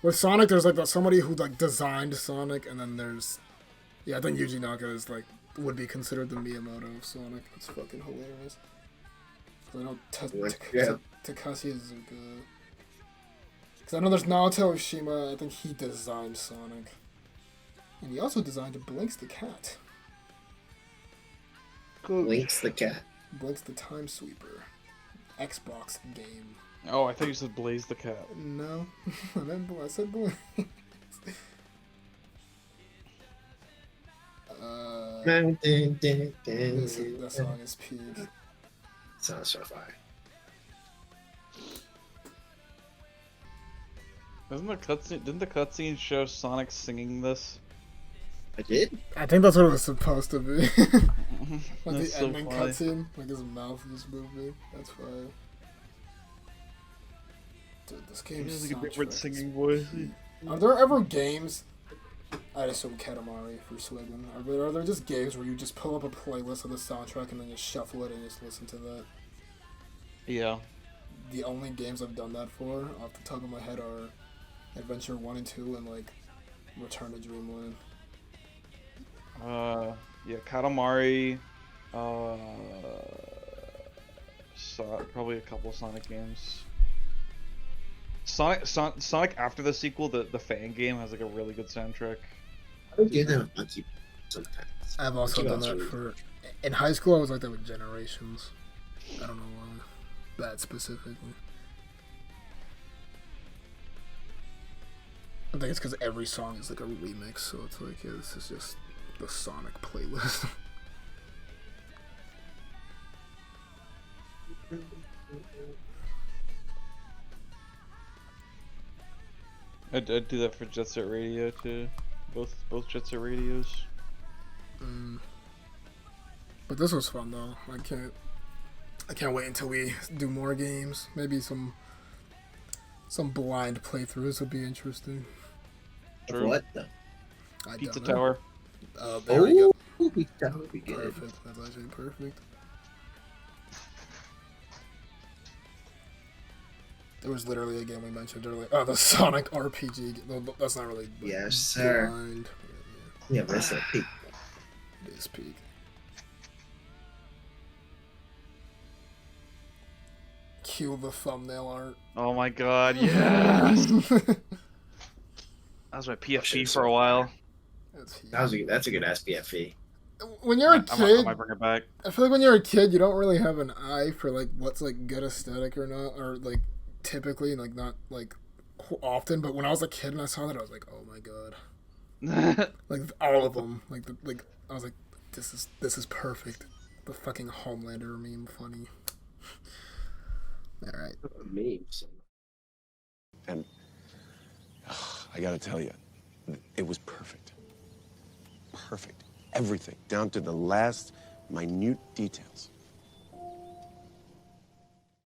with Sonic, there's like somebody who like designed Sonic, and then there's I think Yuji Naka is like would be considered the Miyamoto of Sonic. That's fucking hilarious. 'Cause I know Yeah. Takashi Iizuka. Because I know there's Naoto Oshima. I think he designed Sonic, and he also designed Blinks the cat. Link's the cat. Blinks the Time Sweeper, Xbox game. Oh, I thought you said Blaze the cat. No, I said Blinks. That song is peak. Sounds so fire. Didn't the cutscene show Sonic singing this? I did? I think that's what it was supposed to be. Like That's the so ending funny. cutscene, like his mouth just moving. That's fire. Dude, this He game's has like a soundtrack different is singing voice. Are there ever games? I'd assume Katamari for Sweguin. Are there just games where you just pull up a playlist of the soundtrack and then just shuffle it and just listen to that? Yeah. The only games I've done that for, off the top of my head, are Adventure 1 and 2 and like Return to Dreamland. Yeah, Katamari. Probably a couple Sonic games. Sonic after the sequel, the fan game has like a really good soundtrack. I would give them a monkey sometimes. I've also done that for. In high school, I was like that with Generations. I don't know why. That specifically. I think it's because every song is like a remix, so it's like, yeah, this is just the Sonic playlist. I'd do that for Jet Set Radio too. Both Jet Set Radios. But this was fun though. I can't wait until we do more games. Maybe some blind playthroughs would be interesting. True. What the? I Pizza don't know. Tower. There we go. That would be good. Perfect. That's actually perfect. There was literally a game we mentioned earlier. Oh, the Sonic RPG. That's not really. Like, Yes, sir. blind. Yeah, but that's a peak. It is peak. Cue the thumbnail art. Oh my god, yes! That was my PFP for a while. That's a good SPFE. When you're a I kid, might bring it back. I feel like when you're a kid, you don't really have an eye for like what's like good aesthetic or not, or like typically like not like often. But when I was a kid and I saw that, I was like, oh my god, like all of them, like I was like, this is perfect. The fucking Homelander meme, funny. All right. Memes. And I gotta tell you, it was perfect. Perfect. Everything, down to the last minute details.